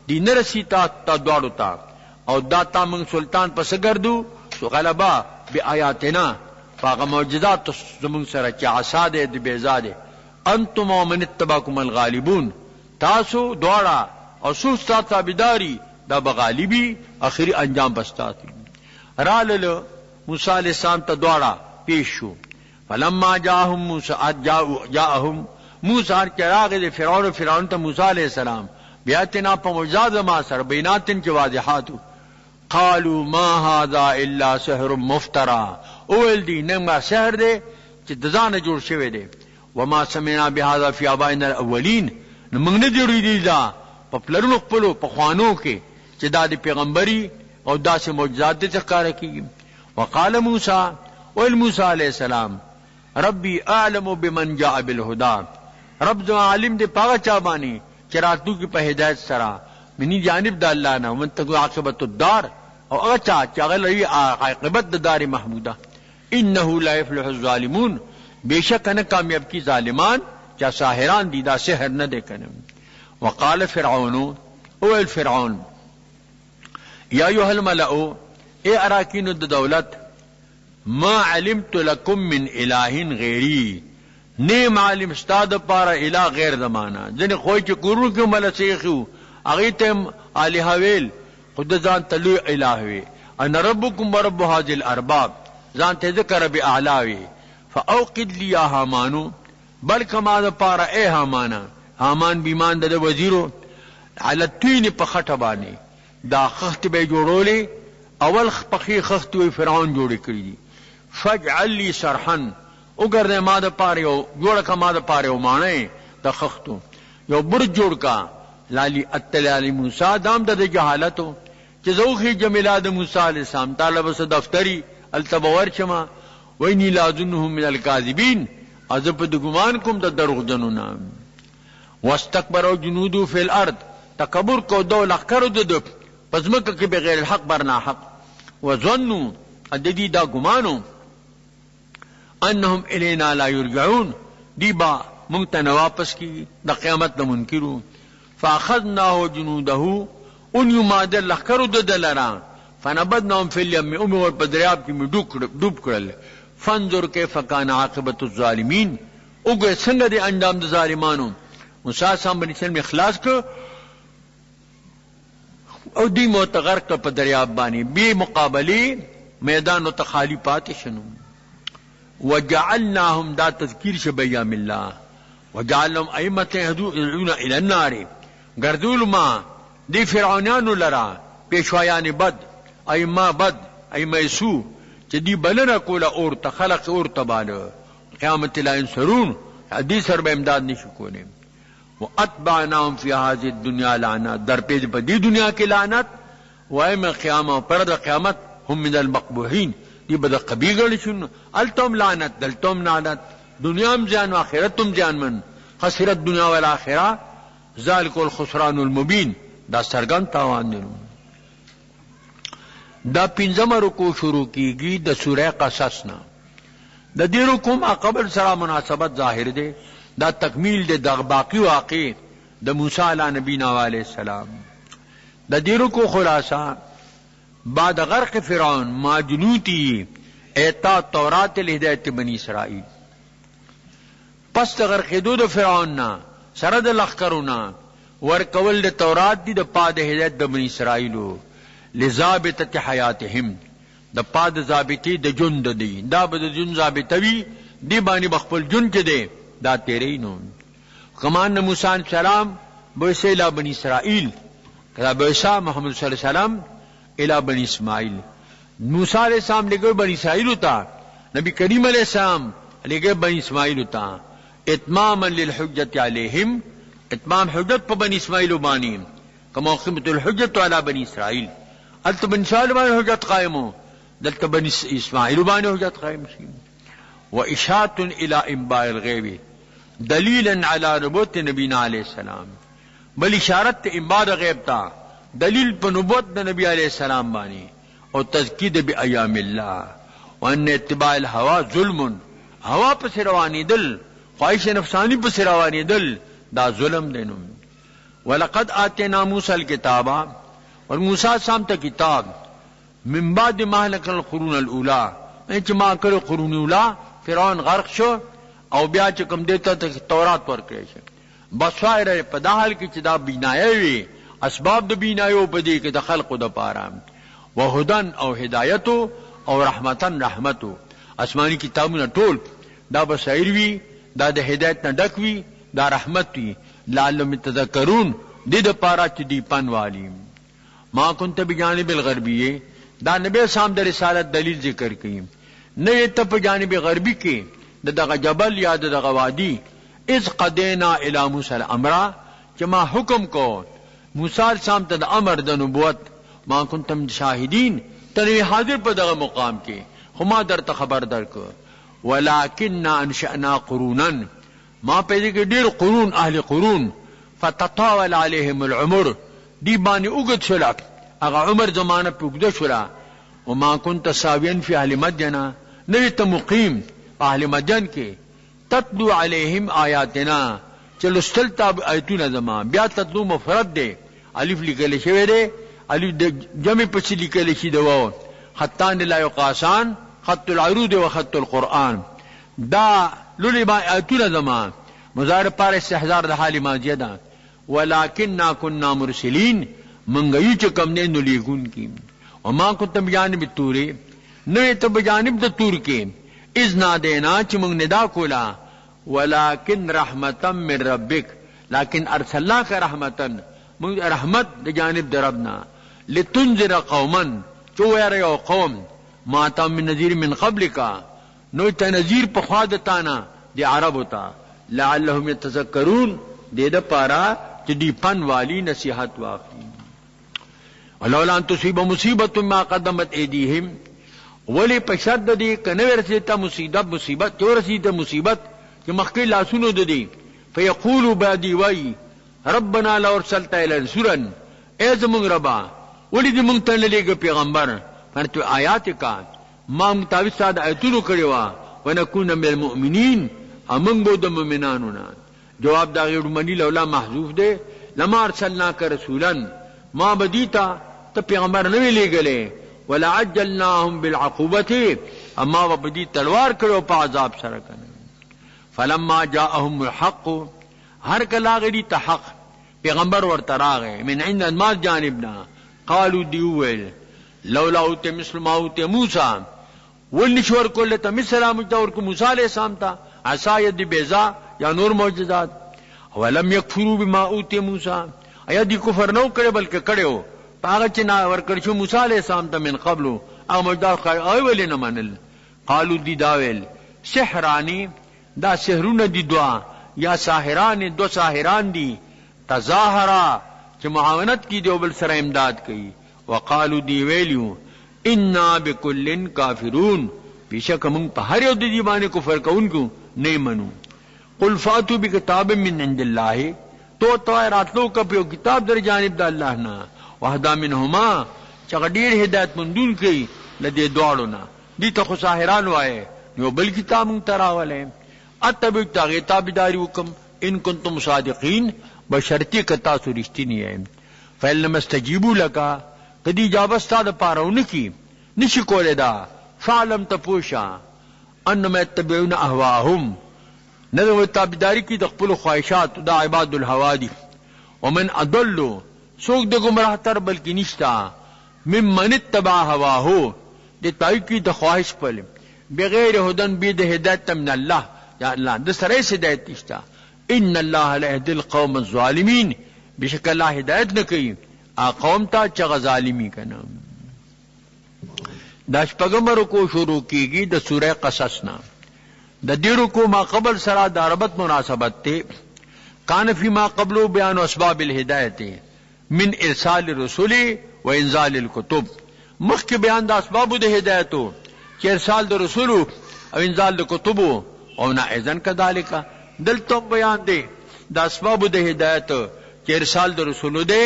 دی نرسی تا دوارو تا او داتا من سلطان پس گردو سو غلبا بی آیاتنا فاغا معجزات زمون سر چی عصاده دی بیزاده انتم ومن اتباکم الغالبون تاسو دوارا او سوستا تابداری دا بغالبی آخری انجام بستاتی رالل موسیٰ علیہ السلام تا دوارا پیش شو فلما جاہم جاہم موسیٰ چراغ دی فرعون تا موسیٰ علیہ السلام بیاتنا پا معجزات ما سر بیناتن کی واضحاتو قالوا ما هذا الا سحر مفترا اول دی نما سحر دے چی دزان جوڑ شوے دے وما سمعنا بهذا فی آبائنا الاولین نمنگ ندیوری دی دا پا پلرون اقبلو پا خوانوں کے چی دا دی پیغمبری او دا سے معجزات دے تخکار کی وقال موسیٰ اول موسیٰ علیہ السلام ربی اعلم بمن جاء بالہدا رب زمان عالم دے پاگا چابانی چراتو کی پہ ہدایت سرا منی جانب دا اللہ نا ومن تکو عاقبت الدار او اچا چاگل رہی عاقبت دار محمودہ انہو لا یفلح الظالمون بے شک نہ کامیاب کی ظالمان چا ساحران دیدا سحر نہ دیکھن وقال فرعون او الفرعون یا ایھا الملأ اے اراکین الدولت ما علمت لکم من الہ غیری نیم عالم استاد پارا الہ غیر زمانہ جن خوئی چی قرون کیوں ملا سیخیو اغیتم آلیہ ویل خود زان تلوی الہ وی ان ربکم ورب حاضر الارباب زان تے ذکر بی اعلاوی فاوقد لی حامانو بلکہ ما دا پارا اے حامانا حامان بیمان دا وزیرو علتوین پا خطبانی دا خخت بے جوڑولی اول پخی خخت وی فرعون جوڑی کری فجعل لی سرحن اگر دے ما دا پارے جوڑ کا ما دا پارے مانے دا خختو یو برج جوڑ کا لالی اتلالی موسیٰ دام دا جہالتو چیزوخی جمیلاد موسیٰ علیہ السلام طالب سے دفتری التبور شما وینی لازنہم من الکاذبین ازب دگمان کم دا دروغ جنونا واستکبرو جنودو فی الارض تکبر کو دو لخکرو دو پزمک کی بغیر الحق برنا حق وظنو اددی دا گمانو انهم الینا لا یرجعون دی با مونږ ته واپس کی د قیامت نه منکرو فاخذناه جنوده ان یماد لخرو د دلرا فنبذناهم فی الیم امور په دریاب کې ډوب کړل فانظر کیف کان عاقبت الظالمین وګوره څنګه دی انجام د ظالمانو موسی صاحب باندې سلم اخلاص کو او دی متغرق په دریاب باندې به مقابله میدان او خالی پاتې شنو وجعلناهم دا تذکیر شبیام الله وجعلهم ائمه يهدون الى النار گردول ما دی فرعونانو لرا پیشوایان بد ائمه بد ائمه سو چې دی بلنه کوله اور ته خلق اور تباله قیامت لا ينصرون حدیث سره امداد نشو کوله واتبعناهم في هذه الدنيا لعنات در پیج په دې دنیا کې لعنت وایم قیامت پر د قیامت هم من المقبوحين دی بد قبیغل شنو التم لعنت دلتم لعنت دنیا هم ځان او آخرت هم ځان من خسرت دنیا او آخرت ذالک الخسران المبین دا سرګن تاوان دی دا پنځم رکوع شروع کیږي د سوره قصص نه د دې رکوع ما قبل سره مناسبت ظاهر دی دا تکمیل دی د باقی واقع د موسی علی نبینا علیہ السلام د دې رکوع خلاصہ بعد غرق فرعون ما جنوتی اعطاء تورات الهدایت بنی اسرائیل پس غرق دود فرعون نا سره د لخرونه ورکول د تورات دی د پاد هدایت د بنی اسرائیلو لضابطه حیاتهم د پاد ضابطی د جند دی دا به د جن ضابطوی دی باندې بخپل جن کې دی دا تیرې نو کمان موسی علیہ السلام بوسیلا بنی اسرائیل کدا بوسا محمد صلی الله علیه وسلم الى بنی اسماعیل موسی علیہ السلام لګو بنی اسرائیل ہوتا نبی کریم علیہ السلام لګو بنی اسماعیل ہوتا اتماما للحجت علیہم اتمام حجت په بنی اسماعیل باندې کما قیمت الحجت علی بنی اسرائیل الت بنی اسرائیل باندې حجت قائمو دلته بنی اسماعیل باندې حجت قائم شي واشاعه الى انباء الغیب دلیلا علی نبوت نبینا علیہ السلام بل اشارت انباء غیب تا دلیل په نبوت د نبی علیہ السلام باندې او تذکید بایام الله وان اتباع الهوا ظلم هوا په رواني دل خواهش نفسانی په رواني دل دا ظلم دینو ولقد آتینا موسی الکتاب اور موسی سام ته کتاب من بعد ما هلك القرون الاولى چې ما کړو قرون الاولى فرعون غرق شو او بیا چې کوم دیته ته تورات ورکړی شي بصائر په دا حال کې چې دا بینایي وي اسباب د بینایو په دې کې د خلقو د پاره وهدن او هدایت او رحمتن رحمتو آسمانی کتابونه ټول دا بصائر وي دا د هدایت نه ډک وي دا رحمت وي لعلهم تذکرون دې د پاره چې دی پنوالي ما كنت بجانب الغربیه دا نبی سام د رسالت دلیل ذکر کړي نه ته په جانب غربي کې دغه جبل یا دغه وادي اذ قدینا الی موسی الامر چې ما حکم کو موسی سام ته د امر د نبوت ما کنتم شاهدین تنه حاضر په دغه مقام کې خو ما درته خبر درکو ولکن انشأنا قرونا ما پیدا کې ډیر قرون اهل قرون فتطاول عليهم العمر دی باندې وګت شول هغه عمر زمانه په وګد شول وما كنت ساويا في اهل مدين نو ته مقیم اهل مدین کې تتلو عليهم آیاتنا چلو استلتاب آیتونه زمان بیا تتلو مفرد دی الف لیکل شوی دی الف جمع پس لیکل شي دی خطان لا يقاسان خط العروض و خط القرآن دا لولی با آیتونه زمان مظاهر پر استحضار د حال ماضیه ده ولكننا كنا مرسلين منغیو چې کم نه نلیګون کی وما كنت بجانب الطور نه ته بجانب د تور کې اذنا دینا چې موږ ندا کولا ولكن رحمتا من ربك لكن ارسلناك رحمتا موږ رحمت د جانب د ربنا لتنذر قوما جو یو قوم ما تا من نذیر من قبلک نو ته نذیر په خوا د تانا دی عرب ہوتا لعلهم يتذكرون دې د پارا چې دی پن والی نصیحت واخلي ولولا ان تصيب مصیبت ما قدمت ایدیهم ولی پشد دی کنه ورسیتا مصیبت جو رسیتا مصیبت چې مخکې لاسونو د دی فیقولوا بعدی وای ربنا لو ارسلت الى رسولا ای زمون ربا ولی دې مونږ ته لګ پیغمبر فرته آیات کا ما متاوی ساده ایتونو کړي وا ونکون من المؤمنین امنگ بو د مومنانو نا. جواب دا غیر منی لولا محذوف دے لما ارسلناک رسولا ما بدیتا تا پیغمبر نوی لے گلے ولا عجلناهم بالعقوبة اما وبدی تلوار کرو پا عذاب سرکن. فلما جاءهم الحق ہر کلا غیری تحق پیغمبر ورتراغے من عند ما جانبنا قالوا دیویل لولا اوت مثل ما اوت موسیٰ ولنشور کل تا مثل مجدور کو موسیٰ علیہ السلام تا عصا ید بیضا یا نور معجزات. ولم یکفروا بما اوت موسیٰ ایا دی کفر نو کرے بلکہ کرے ہو پاگا چنا ورکرشو موسیٰ علیہ السلام تا من قبلو اگا مجدار خواہی آئی ولی نمانل. قالوا دی داویل سحرانی دا سحرون دی دعا یا ساحران دو ساحران دی تظاہرا چھ معاونت کی دیو بل سر امداد کی. وقالوا دی ویلیو انا بکلن کافرون بیشک من پا ہر یو دی بانے کفر کا ان کو نہیں منو. قل فاتو بکتاب من عند اللہ تو توائرات لو کا پیو کتاب در جانب دا اللہ نا وحدا منہما چغدیر ہدایت مندون کی لدے دوارنا دی تخو ساحرانو آئے یو بل کتاب منتراولے اتبع تاغی تابداری وکم ان کنتم صادقین بشرطی کتا سرشتی نہیں ہے. فَإِلَّمَ اسْتَجِيبُوا لَكَا کدی جابستا دا پاراونکی نشی کولے دا فعلم تپوشا انما اتبعون احواهم ندو تابداری کی دخپل خواہشات دا عباد الحوادی. ومن اضلو سوک دا گمراہ تر بلکی نشتا ممن اتبع ہواہو دے تائی کی دا خواہش پل بغیر ہدن بید ہدایت من اللہ یا اللہ دا سرے سے ہدایت نشتا. ان اللہ لہد القوم الظالمین بشک اللہ ہدایت نکی قوم تا چغ ظالمی کا نام. دا شپگم رکو شروع کی گی دا سورہ قصصنا. دا دی رکو ما قبل سرا دا ربط مناسبت تے کان فی ما قبلو بیان اسباب الہدایت من ارسال رسول و انزال الکتب. مخ کے بیان دا اسباب دا ہدایتو کہ ارسال دا رسول و انزال دا کتبو اونا ایزن کذالکا دل تم بیان دے دا اسباب دا ہدایت کہ ارسال دا رسول دے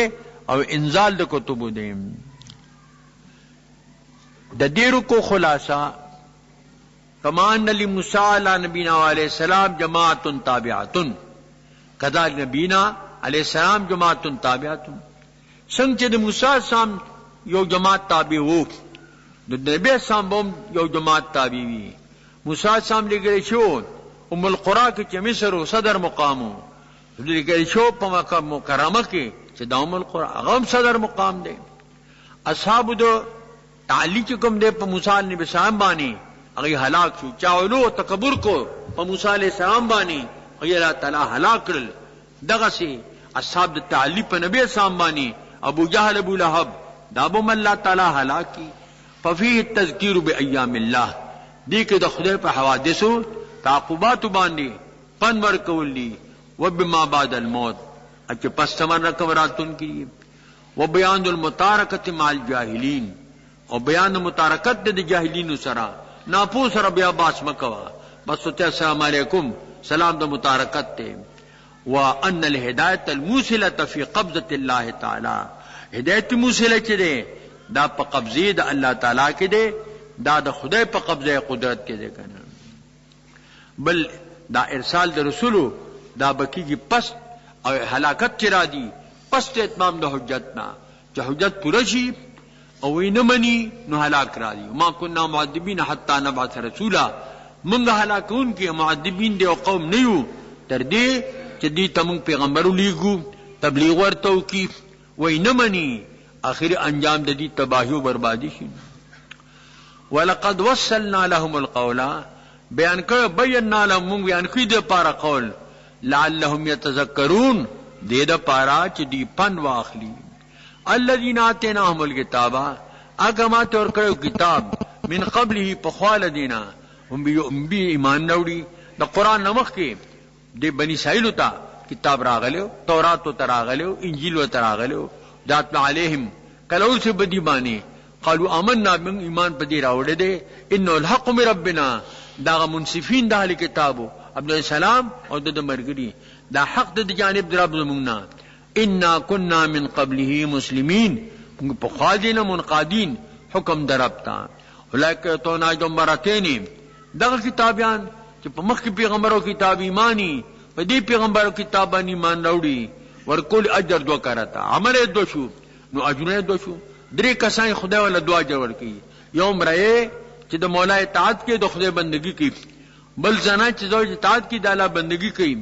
او انزال دا کتبو دے. دا دیرو کو خلاصہ کمان علی موسیٰ علیہ نبینا علیہ السلام جماعت تابعات کذالک نبینا علیہ السلام جماعت تابعات سنگ چہ دا موسیٰ السلام یو جماعت تابع ہو نبی السلام بوم یو جماعت تابع ہوئی. موسیٰ السلام لے گئے شو ام القرآن کے چہ مصر و صدر مقامو لے گئے شو پا مکہ مکرمہ کے چہ دا ام القرآن اغام صدر مقام دے. اصحاب دو تعالی چکم دے پا موسیٰ علیہ السلام بانی اگئی ہلاک شو چاولو تکبر کو پا موسیٰ علیہ السلام بانی اگئی اللہ تعالی ہلاک کرل. دغا سے اصحاب دا تعالی پا نبی السلام بانی ابو جہل ابو لہب دابم اللہ تعالی ہلاک کی. ففیہ التذکیر بایام اللہ دی کہ دا خدای پا حوادثو تعقوباتو باندی پنور کولی وبما بعد الموت اچھے پس سمر رکوراتن کی وبیان المتارکت مع الجاہلین اور بیان متارکت دے جاہلین سرا ناپو سرا بیا باس مکوا بس ہوتے السلام علیکم سلام دا متارکت تے. وان الہدایت الموصلۃ فی قبضۃ اللہ تعالی ہدایت موصلہ چ دے دا پا قبضی دا اللہ تعالی کے دے دا دا خدای پا قبضہ قدرت کے دے کنا. بل دا ارسال دا رسولو دا بکی کی پس اور ہلاکت چرا دی پس تے اتمام دا حجتنا چا حجت پورشی اوی نمانی نو ہلاک را دی. ما کننا معذبین حتی نبعث رسولا منگا ہلاکون کی معذبین دے و قوم نیو تر دے چا دی تمنگ پیغمبرو لیگو تبلیغ ورتو کی وی نمانی آخر انجام دا دی تباہی و بربادی شن. وَلَقَدْ وَصَّلْنَا لَهُمُ الْقَوْلَ بیان کرو بینا لهم منگ بیان کری دے پارا قول لعلهم یتذکرون دے دا پارا چی دی پن واخلی. الذین آتیناهم الکتابا اگمات اور کرو کتاب من قبله پخوال دینا ہم بھی ایمان نوڑی دا قرآن نمخ کے دے بنی اسرائیل تا کتاب راغلے ہو تورات و تراغلے ہو انجیل و تراغلے ہو داتنا علیہم کلول سے بدی بانے قالوا آمنا من ایمان پدی راوڑے دے انہو الحق من ربنا دا منصفین دا حلی کتابو عبد السلام اور دا مرگری دا حق دا جانب در رب زموننا انا کننا من قبله مسلمین پخوادین منقادین حکم در ربتا. اولئک یؤتون اجرهم مرتین دغه کتابیان چې په مخکې پیغمبرو کتاب ایمانی په دې پیغمبرو کتاب باندې ایمان راوړي ورکول اجر 2 کرتا عمل 2 شو نو اجر 2 شو. 3 کسان خدای ولا 2 اجر ورکي. یو مرئ چې د مولا اطاعت کې د خدای بندگی کوي، بل زنا چې زوج اطاعت کې د الله بندگی کوي،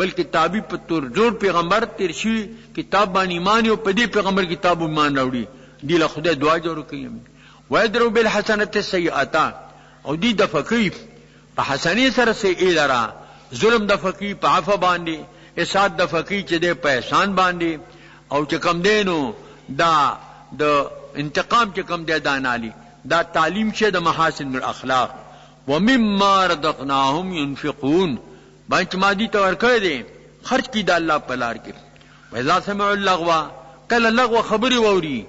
بل کتابی په تور جوړ پیغمبر تیر شي کتاب باندې ایمان او په دې پیغمبر کتاب ایمان راوړي دی له خدای 2 اجر کوي. ويدرو بالحسنه السيئه او دی د فقيه په حسنه سره سي لرا ظلم د فقيه په عفو باندې، احسان د فقيه چې د په احسان باندې، او چې کم دینو دا د انتقام چې کم دی دانالي دا تعلیم شه د محاسن الاخلاق. ومما رزقناهم ينفقون باندې مادي تور کړی دي خرج کی د الله په لار کې. واذا سمعوا اللغو کله لغو خبري ووري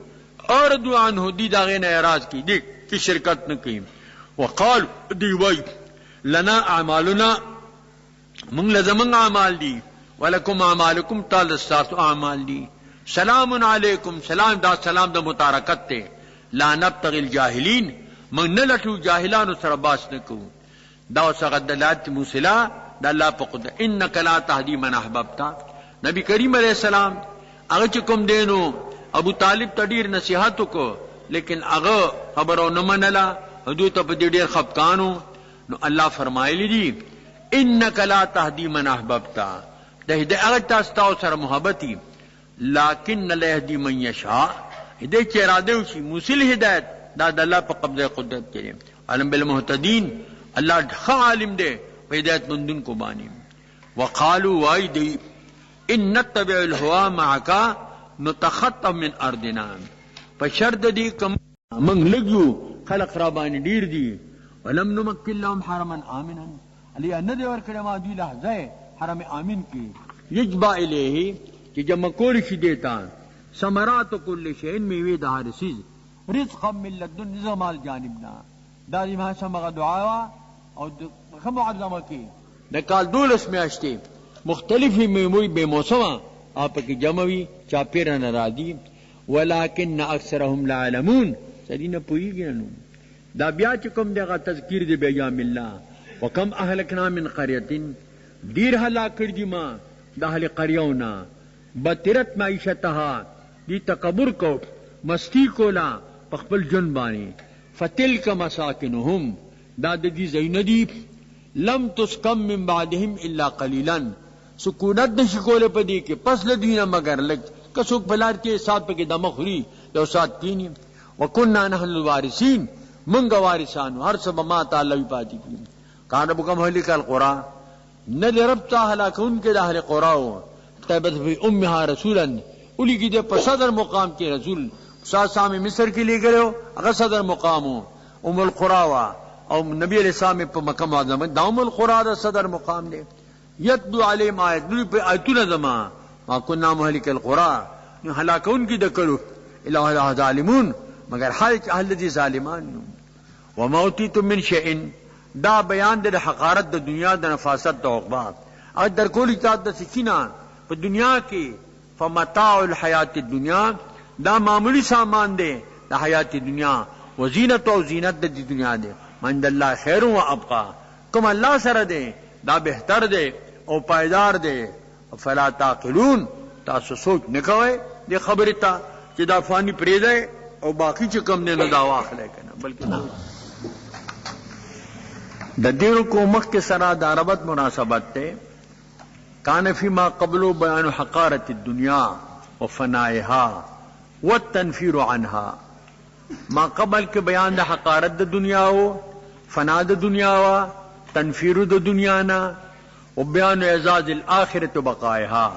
اردو عنه دی دا غینه اعراض کی دي چې شرکت نه کوي. وقال دی وای لنا اعمالنا من لزمن اعمال دي ولکم اعمالکم تعالی سات اعمال دي. سلام علیکم سلام دا سلام د متارکت ته. لا نبتغي الجاهلین من نلټو جاهلانو سره باس نکو. دا سغدلات موسلا د الله په قدرت. انک لا تهدی من احببت. نبی کریم علیہ السلام هغه چې کوم دینو ابو طالب تډیر نصیحت کو لیکن هغه خبرو نه منله حدود ته په ډیر خفقانو. نو الله فرمایلی دي انک لا تهدی من احببت. د هدایت هغه تاسو سره محبتي لیکن لا يهدي من یشاء. هدایت چې اراده وشي موصل هدایت دا د الله په قبضه قدرت کې. علم بالمهتدین الله ښه عالم دی په هدایت مندون کو باندې. وقالوا وای دی ان نتبع الهوى معك نتخطف من ارضنا. په شرط دی کوم من لګیو خلق را باندې ډیر دي. ولم نمکن لهم حرما امنا علی ان دی ور کړه ما دی لحظه حرم امین کې یجبا الیه چې جمع کول شي دیتا ثمرات کل شیء میوه د هر چیز رزقا من لدن زمال جانبنا. دا دی ما سمغه دعا او خمو عظمه کې د کال 12 میاشتې مختلفی میوه به موسمه آپ کی جمعوی چاپیرا نرادی ولکن اکثرهم لا علمون سدین پویږي نو. دا بیا چې کوم دغه تذکیر دی بیان الله. وکم اهلکنا من قريه دیر هلاک کړی دی ما د اهل قریونا بترت معیشتها دی تکبر کو مستی کولا خپل جن باندې. فتلک مساکنهم دا د دې زیندی لم تسکم من بعدهم الا قليلا. سکونت نشی کوله پدې کې پس لدینه مگر لګ کڅوک بلار کې سات پکې دمه خوري یو سات کینی. وکنا نحن الوارثین منګ وارثان هر څه ما تعالی پاتې کی. کان بکم هلیک القرى نه رب تعالی کون کې د اهل قرى او تبت فی امها رسولا اولی کې د صدر مقام کې رسول سامي مصر کې لګلو هغه صدر مقام ام القرى او نبی علیہ السلام په مکه معظمه د ام القرى د صدر مقام دی. یتلو علیهم آیات نو په آیتونه زما ما كنا مهلك القرى نو هلاکون کی دکلو الہ ظالمون مگر حال اهل دي ظالمان. وموتیتم من شیء دا بیان د حقارت د دنیا د نفاست د عقبات او در کولی تاسو د سکینا په دنیا کې فمتاع الحیات الدنیا دا معمولی سامان دی د حیات دنیا وزینت او زینت د دنیا دی. من الله خیر و ابقا کوم الله سره دی دا بهتر دی او پایدار دی. فلا تعقلون تاسو سوچ نکوي د خبره ته چې دا فانی پریده او باقی چې کم نه دا واخلې کنه بلکې نه د دې کو مخ کې سره د عربت مناسبت ته. کان فی ما قبل بیان حقارت الدنیا وفنائها والتنفیر عنها. ما قبل کې بیان د حقارت د دنیا او فنا د دنیا او تنفیر د دنیا نه او بیان اعزاز الاخرت و بقائها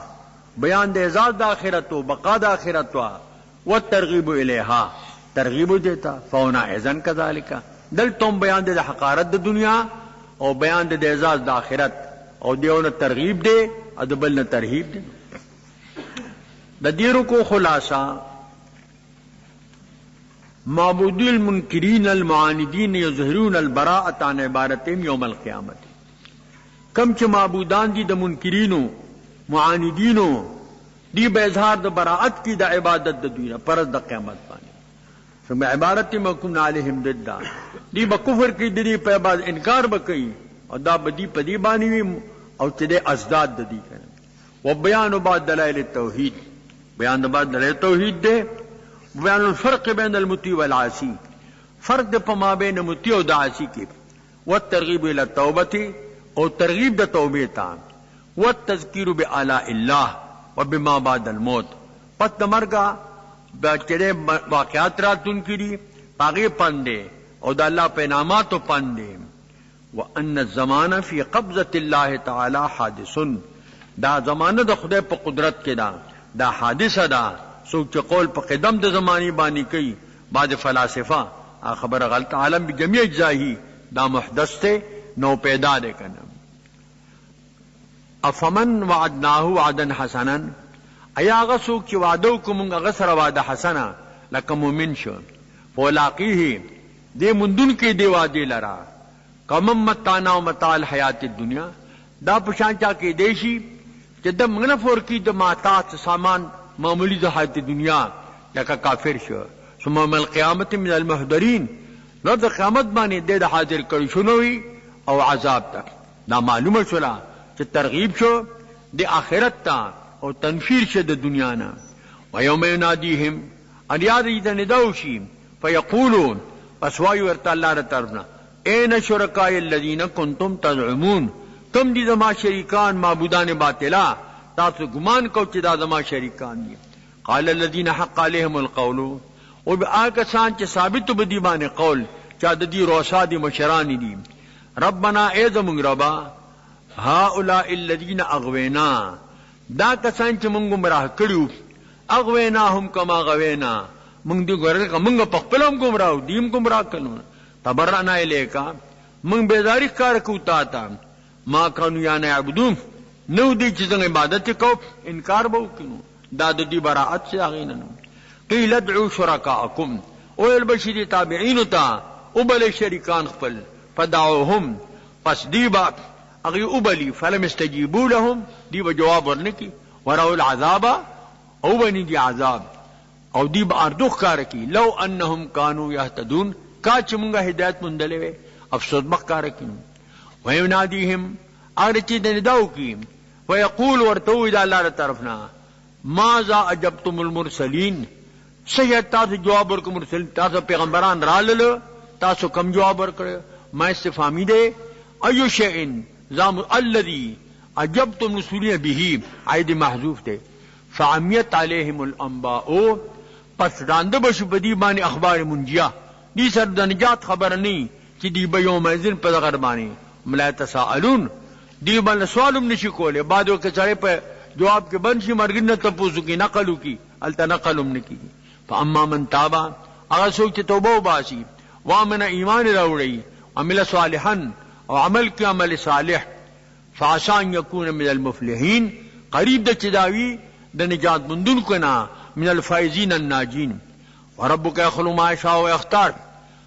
بیان د اعزاز د اخرت و بقا د اخرت و ترغیب الیها ترغیب دیتا. فونا اذن کذالک دل تم بیان د حقارت د دنیا او بیان د اعزاز د اخرت او دیونه ترغیب دے ادبل نه ترہیب دے. د دیرو کو خلاصہ معبودی المنکرین المعاندین یظہرون البراءۃ عن عبادتهم یوم القیامت. کم چې معبودان دي د منکرینو معاندینو دی به اظهار د براءت کی د عبادت د دوی پر د قیامت باندې. ثم عبارت مکن علیہم ضدہ دی با کفر کی دی پہ بعد انکار بکئی اور دا بدی پدی بانی وی او چدے ازداد دی کرن و بیان بعد دلائل التوحید بیان بعد دلائل توحید دے بیان الفرق بین المطیع والعاصی فرق دے پما بین مطیع و عاصی کی والترغیب الى التوبہ او ترغیب دا توبہ تا والتذکیر بآلاء اللہ و بما بعد الموت پت مرگا چرے واقعات راتن کی دی پاگے پندے اور دا اللہ پہ نامات پندے وَأَنَّ الزَّمَانَ فِي قَبْضَةِ اللَّهِ تَعَالَى حَادِثٌ دا زمانہ دا خدای پا قدرت کے دا حادث دا سوچ قول پا قدم دا زمانی بانی کئی بعد فلاسفہ خبر غلط عالم بجمیع اجزائی دا محدث تے نو پیدا دے کنا افمن وعدناہو وعدن حسنن ایا غسوک چی وعدو کمونگا غسر وعد حسنا لکا مومن شو فولاقیه دے مندن کے دے وعدے لرا کمم متانا و متاع الحیات الدنیا دا پشانچا کے دیشی چی دا مغنفور کی دا ماتات سامان معمولی دا حیات دنیا لکا کافر شو ثم القیامت من المحضرین لو دا قیامت بانی دے دا حاضر کری شنوی او عذاب تا دا معلوم شلا چی ترغیب شو دے آخرت تا او تنفیر شد دنیا نا ویوم ینادیہم ان یاد ایتا ندوشی فیقولون پس وایو ارتا اللہ را طرفنا این شرکائی الذین کنتم تزعمون تم دی زما شریکان معبودان باطلا تاسو گمان کو چی دا زما شریکان دی قال الذین حق علیہم القول او بی آکسان چی ثابت بدیبان قول چا دی روسا دی مشرانی دی ربنا ایزمونگ ربا هؤلاء الذین اغوینا دا کسان چې مونږ گمراه کړیو اغویناهم کما غوینا مونږ دی ګورل مونږ په خپلم گمراه دیم گمراه کړو تبرأنا الیکا مونږ بیزاری کار کو تا ما کانوا یعبدون نو دی چې څنګه عبادت کو انکار به وکړو دا د دې براءت سے اغینن قیل ادعوا شرکاءکم او البشری تابعین تا او بل شریکان خپل فدعوهم پس دیبا اگی ابلی فلم استجیبوا لهم دی با جواب ورنکی ورأو العذاب او بنی دی عذاب او دی با اردوخ کارکی لو انہم کانو یهتدون کاچ منگا ہدایت مندلے وے افسوس مخ کارکی ویونادیہم اگر چیز نداو کی ویقول ورتو اذا اللہ را طرفنا ماذا اجبتم المرسلین سید تاسو جواب ورکو مرسلین تاسو پیغمبران راللو تاسو کم جواب ورکو ما استفامی دے ایو شئین زام الذی عجبتم رسولین به عید محذوف تے فعمیت علیہم الانباء پس راند بشو بدی بانی اخبار منجیہ دی سر دنجات خبر نہیں چی دی بیوم ازن پا دغر بانی ملا تساءلون دی بان سوالم نشی کولے بعدو کے سارے پہ جواب کے بنشی مرگن تپوسو کی نقلو کی التا نقلم نکی فاما من تابا اگر سوچ توبہ باسی وامن ایمان روڑی عمل صالحا او عمل کی عمل صالح فعسان یکون من المفلحین قریب دا چداوی دا نجات مندن کنا من الفائزین الناجین وربک یخلو ما یشاء و یختار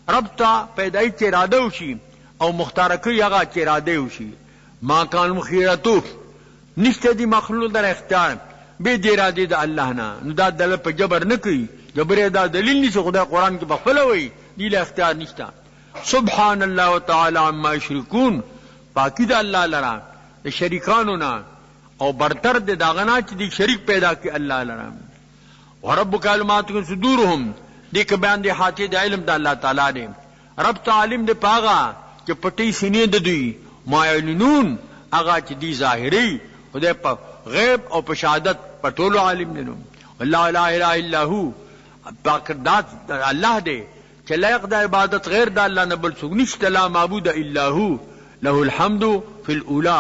رب تا پیدای چی ارادہ وشی او مختارکی اگا چی ارادہ وشی ما کان مخیرتو نشتے دی مخلوق در اختیار بے دی ارادی دا اللہ نا دا دل پا جبر نکی جبر دا دلیل نیسی خدا قرآن کی بخفل ہوئی دیل اختیار نشتا سبحان اللہ و تعالی عما یشرکون پاکی دا اللہ لرا دا شریکانونا او برتر دے داغنا چی دی شریک پیدا کی اللہ لرا وربک علمات کن صدورهم دیکھ بیان دے حاتی دا علم دا اللہ تعالی دے رب تا علم دے پاغا کہ پٹی سینے دا دوی ما یعلنون اغا چی دی ظاہری خدای پا غیب او پا شہادت پا طولو عالم دے واللہ لا الہ الا ہو پاکردات اللہ دے کہ لائق دا عبادت غیر دا اللہ نبل سگنشت لا معبود الا ہو له الحمد فی الاولا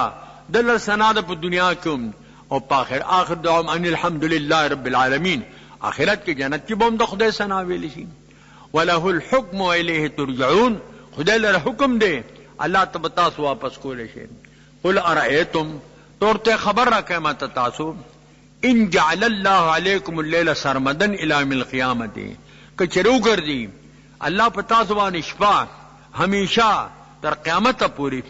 دل سناد پا دنیا کم او پاخر آخر دعام ان الحمدللہ رب العالمین آخرت کی جنت کی بوم دا خدای سناوی لشی وَلَهُ الْحُكْمُ وَإِلَيْهِ تُرْجَعُونَ خدای لر حکم دے اللہ تبتاس واپس کو لشی قل ارائیتم طورتے خبر رکھے ما تتاسو ان جعل اللہ علیکم اللیل سرمدن الى من القیامت کچرو کر دی اللہ پتاسوان شپا ہمیشہ در قیامت پوری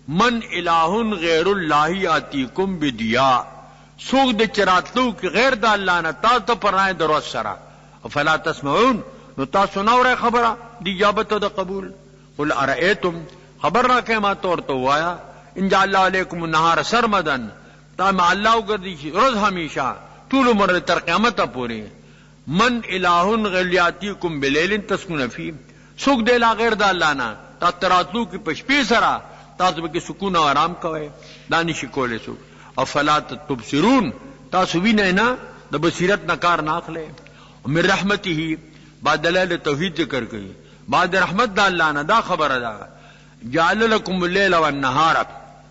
من الہ غیر اللہ آتیکم بدیا سوک دے چراتلو کی غیر دا اللہ نا تا تا پر آئے دروس سرا فلا تسمعون نو تاسو نو را خبره دی اجابت او د قبول. قل ارئیتم خبر را کې ما تور تو وایا ان جعل الله علیکم النهار سرمدا تا ما الله وګرځي شي روز همیشه طول عمر تر قیامت پورې من الہ غلیاتیکم بلیل تسکون فی سوک دی لا غیر د الله نه تا تراتلو کی پشپی سره تاسو به سکون او آرام کوئ دانش کولې سو افلا تبصرون تاسو وینئ نه د بصیرت نه کار نه اخلئ. من رحمته بعد دلائل توحید ذکر کړي بعد رحمت د الله نه دا خبره ده جعل لكم الليل والنهار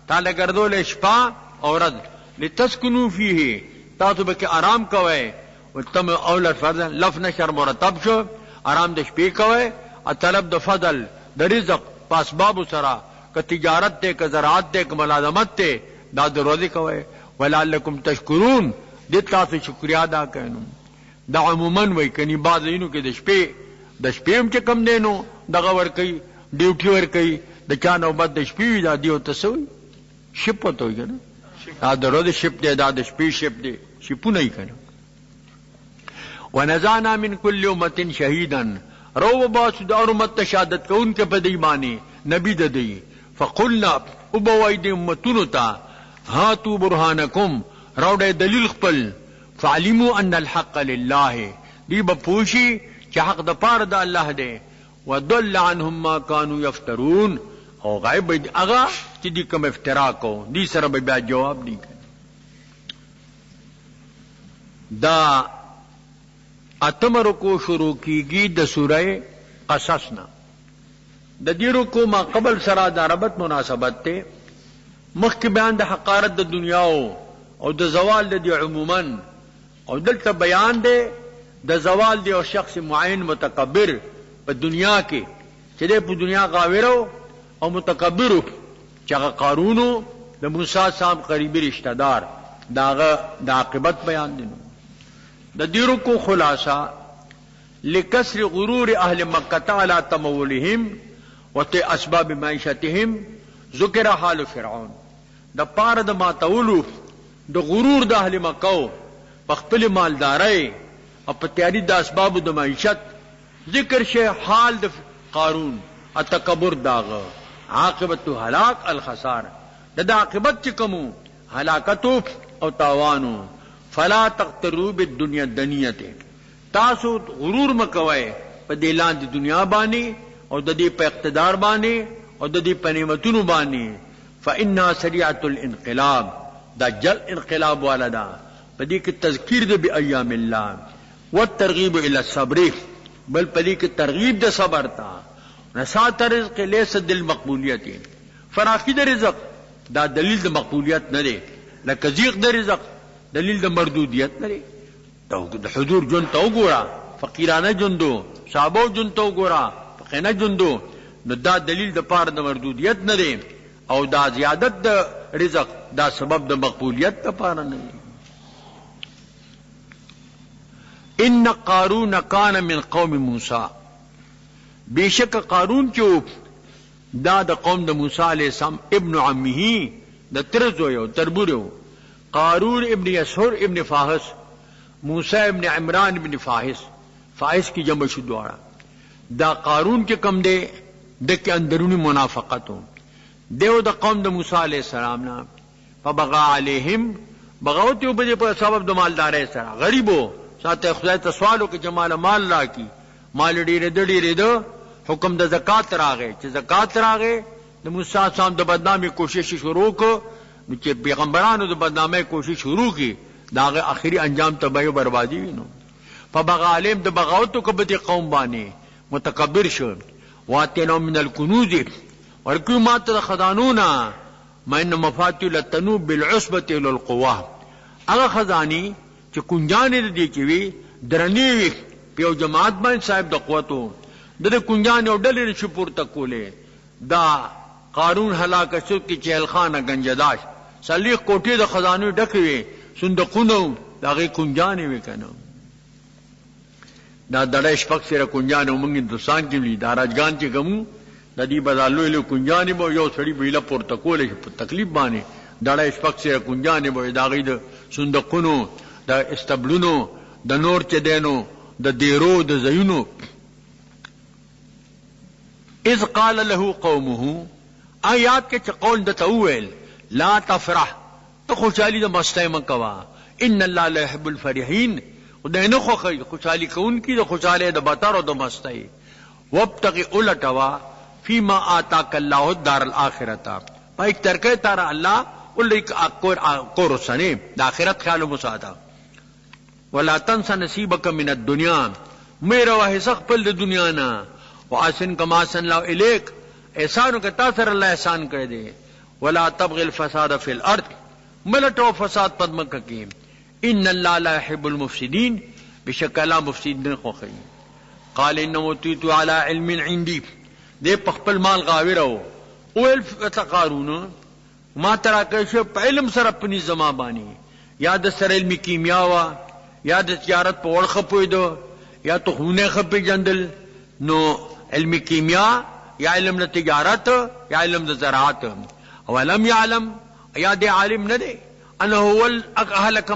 تعالی ګرځول شپه او ورځ لتسكنوا فيه تاسو به آرام کوئ وتم اول فرض لف نشر مرتب شو آرام د شپې کوئ او طلب د فضل د رزق پاسباب سره ک تجارت ته ک زراعت ته ک ملازمت ته دا د روزي کوئ ولعلکم تشکرون دې تاسو شکریا ادا کړئ. دا عموما وای کني بعض اینو کې د شپې هم چې کم دینو دغه ور کوي ډیوټي ور کوي د چا نوبت د شپې دا دیو تسوي شپ ته وي نه دا د روز شپ دی دا د شپې شپ دی شپونه یې کنه. ونزعنا من كل امه شهيدا رو باس د امت شهادت کون کې په دی باندې نبی د دی فقلنا ابوید امتونو تا هاتوا برهانکم راوډه دلیل خپل فعلموا ان الحق لله دی بپوشي چې حق د پاره د الله دی ودل عنهم ما كانوا يفترون او غیب هغه چې دی کوم افترا کو دی سره به بیا جواب دی. دا اتم رکو شروع کیږي د سوره قصص نه. د دې رکو ما قبل سره د ربط مناسبت ته مخکې بیان د حقارت د دنیا او د زوال د عموما او دلته بیان دی د زوال دی او شخص معین متکبر په دنیا کې چې په دنیا غاورو او متکبر چې هغه قارون د موسی صاحب قریبی رشتہ دار داغه د عاقبت بیان دی. د دې رکو خلاصہ لکسر غرور اهل مکه على تمولهم وت اسباب معیشتهم ذکر حال فرعون د پاره د ماتولو د غرور د اهل مکه په خپل مالداري او په تیاری د اسباب د معیشت ذکر شه حال د قارون التکبر داغه عاقبت هلاك الخسار د عاقبت چې کوم هلاکت او تاوانو فلا تقتروا بالدنيا الدنيته تاسو غرور مکوئ په دلان د دنیا باندې او د دې په اقتدار باندې او د دې په نعمتونو باندې فإنها سريعة الانقلاب دا جل انقلاب والا دا په دې کې تذکیر د بأيام الله والترغيب الى الصبر بل په دې کې ترغیب د صبر تا نسات رزق ليس دل مقبولیت فراخی د رزق دا دلیل د مقبولیت نه دی لکه زیغ د رزق دلیل د مردودیت نه دی. د حضور جون ته وګوره فقیرانه جوندو صحابو جون ته وګوره فقینه جوندو نو دا دلیل د پاره د مردودیت نه دی او دا زیادت د رزق دا سبب د مقبولیت د پاره نه دی. ان قارون کان من قوم موسی بیشک قارون چو دا د قوم د موسی علیہ السلام ابن عمه د ترزو یو تربورو قارون ابن یسحر ابن فاحس موسی ابن عمران ابن فاحس کی جمع شو دوارا دا قارون کے کم دے دک اندرونی منافقتوں دیو دا قوم د موسی علیہ السلام نا فبغا علیہم بغاوتیو بجے پر سبب د مالدار سره غریبو ساته خدای ته سوالو کې جمال مال لا کی مال ډیره د حکم د زکات راغې چې زکات راغې د موسی صاحب د بدنامي کوشش شروع کو چې پیغمبرانو د بدنامي کوشش شروع کی داغه اخیری انجام تباہی و بربادی وینو فبغا علیم د بغاوتو کو بدی قوم باندې متکبر شو واتینو من الکنوز ورکو مات خزانونا ما ان مفاتيح للتنوب بالعصبه للقوا هغه خزانی چې کنجان دي چې وی درنی وی په جماعت باندې صاحب د قوتو د کنجان او ډلې شپور تکولې دا قارون هلاک شو کی چهل خانه گنجداش صلیخ کوټې د خزانو ډکوي صندوقونو داغه کنجانې وکنو دا دړې شپک سره کنجانې موږ هندستان کې لې داراجګان چې کوم د دې بدالو له کنجانې مو یو سړی بیله پورته کولې په تکلیف باندې دړې شپک سره کنجانې مو داغه د صندوقونو د استبلونو د نور چې دینو د دیرو د زینو اذ قال له قومه آیات کے قول د تویل لا تفرح تو خوشحالی د مستی مکوا ان اللہ لا يحب الفرحین خدای نه خوخی خوشحالی کون کی د خوشحالی د بطر او د مستی وابتغ الٹوا فيما آتاك الله الدار الاخرة پایک ترکه تارا اللہ الیک اقور سنے د آخرت خیال مساعدہ ولا تنس نصیبک من الدنیا میرا واحد خپل د دنیا نا واحسن کما احسن الله الیک احسانو که تا سره الله احسان کړی دی ولا تبغ الفساد فی الارض ملټو فساد پد مکه کې ان الله لا يحب المفسدين بشک الله مفسدین خوخی قال انه اوتیت علی علم عندي دې په خپل مال غاویرو او قارون ما ترا کې په علم سره پني زما باندې یاد سره علم کیمیا وا یاد تجارت په ورخه پویدو یا تو خونه خپې جندل نو علم کیمیا یا علم تجارت یا علم زراعت ولم يعلم یا دې عالم نه دی انه هو اهلك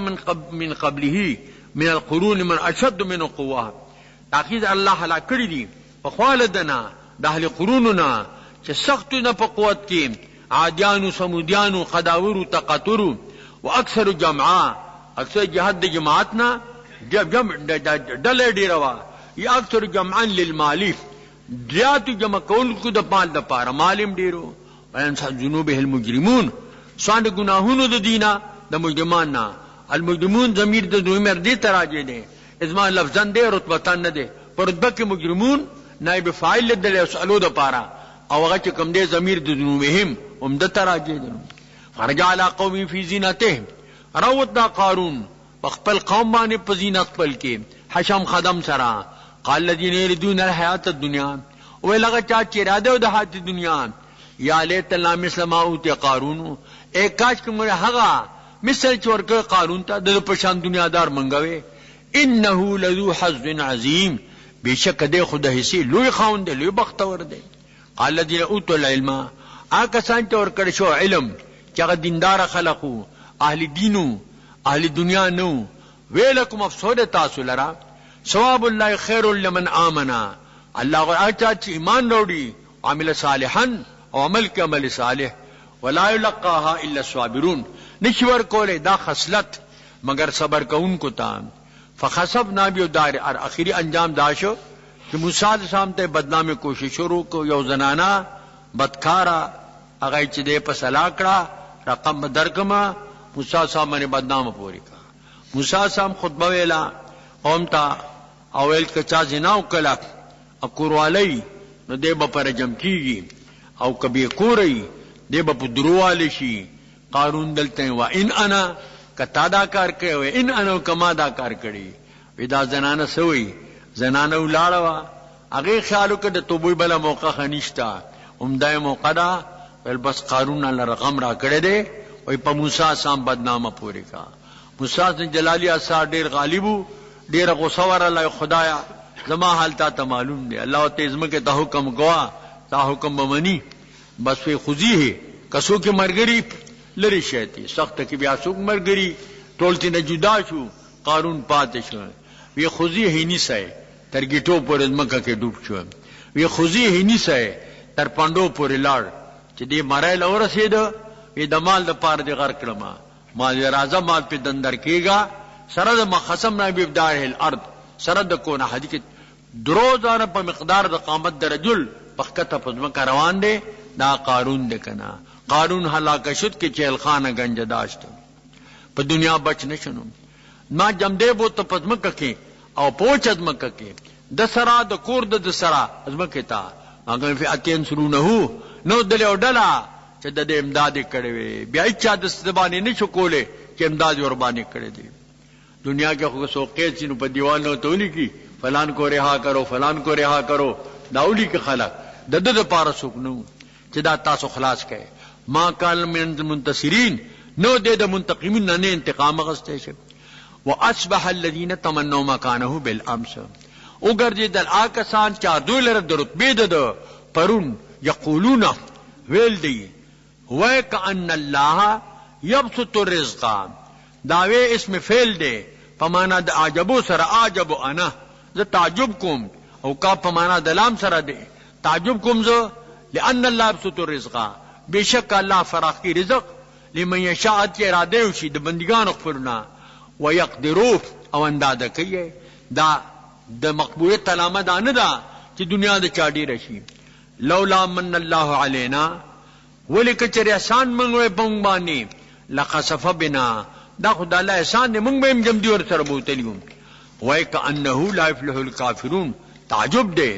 من قبله من القرون من اشد من قوه تاکید الله هلاک کړی دي په خالدنا د اهل قروننا چې سخت نه په قوت کې عادیانو سمودیانو خداورو تقطرو واکثر جمعا اکثر جهاد د جماعتنا جمع ډلې ډیروا یا اکثر جمعا للمالف زیات جمع کول کو د پال د پاره مالم ډیرو انسان جنوبه المجرمون ساند گناهونو د دینا د مجرمان نا المجرمون ضمیر د دومر دی تراجه دي ازما لفظن دی رتبتان نه دي پر رتبه کې مجرمون نائب فاعل د اسالو د پاره او هغه چې کوم دی ضمیر د ذنوبهم هم د تراجه دي فرجع على قوم في زينتهم روت دا قارون خپل قوم باندې په زینت خپل کې حشم خدم سرا قال الذين يريدون الحياه الدنيا ولغه چا چې اراده د حیات دنیا یا لیت الله مثل ما اوتی قارون ایک کاش کوم هغه مثل چورکه قارون ته د پشان دنیادار منغوي انه لذو حظ عظیم بشک د خدای هسي لوی خوند لوی بختور دی قال الذين اوتوا العلم اکسان ته ور کړ شو علم چې هغه دیندار خلقو اهل دینو اهل دنیا نو ویلکم افسود تاسو لرا ثواب الله خیر لمن آمنا الله اچا چې ایمان وروړي عامل صالحا او عمل کې عمل صالح ولا يلقاها الا الصابرون نشور کوله دا خصلت مگر صبر کوونکو ته فخسبنا بيو دار اخیری انجام داشو چې موسی علیہ السلام ته بدنامي کوشش شروع کو یو زنانا بدکارا هغه چې دې په سلاکړه رقم درکما موسی صاحب باندې بدنامه پوری کا موسی صاحب خطبه ویلا قوم ته اول کچا زنا وکړه اکوروالی نو دې به پر جمع کیږي او کبي کوري دې به په دروواله شي قارون دلته و ان انا کتا دا کار کوي ان انا کما دا کار کړي ودا زنانه سوی زنانه ولاړه هغه خیالو کې د توبې بل موقع خنيشتا عمدای موقع دا ول بس قارون الله رقم را کړی دی او په موسی سام بدنامه پوری کا موسی جلالی اثر ډیر غالبو ډیر غوسه ور الله خدایا زما حالت ته معلوم دی الله ته زما کې ته حکم گوا تا حکم بمنی بس وی خوځي کسو کې مرګري لری شیتی سخت کې بیا څوک مرګري ټولتی نه جدا شو قارون پاتې شو وی خوځي هیني سای ترګټو پر مکه کې ډوب شو وی خوځي هیني سای تر پاندو پورې لاړ چې دې مړای لور رسید وی د مال د پاره دې غر کړما مال راځه مال په دندر کېګا سره د مخصم نه بيدار الارض سره د کو نه حدیث دروزانه په مقدار د قامت د رجل پخکته پزما روان دي دا قارون د کنا قارون هلاک شد کې چیل خانه گنج داشت په دنیا بچ نشنو ما جم دې بو ته پزما کې او پوچد مکه کې د سرا د کور د سرا ازما کې تا هغه فی اتین سرونه نو دل او ډلا چې د امداد کړي وي بیا چې د زبانه نشو کوله چې امداد ور باندې کړي دي دنیا کې خو سوقې چې په دیوانو ته ونی کی فلان کو رها کرو فلان کو رها کرو داولی کې خلق د د پاره سوکنو چې دا تاسو خلاص کړي ما کان من المنتصرین نو د منتقمین نه انتقام غسته شي واصبح الذين تمنوا مكانه بالامس وګرځي د آکسان چا دوی لره د رتبه د پرون یقولون ویل دی وکأن الله يبسط الرزق داوی اسم فعل دی پمانا د عجبو سره عجب انا ز تعجب کوم او کا پمانا د لام سره دی تعجب کوم زه لأن الله يبسط الرزق بشک الله فراخ کی رزق لمن یشاء چې اراده وشي د بندگانو خپلنا ويقدروا او اندازه کوي دا د مقبولیت علامه ده نه ده چې دنیا د چاډي رشي لولا من الله علينا ولک چې احسان منغوي پم باندې لخسف بنا دا خدای الله احسان دې موږ به جمدي ور سره بوتلیو وای کانه لا یفلح الکافرون تعجب دے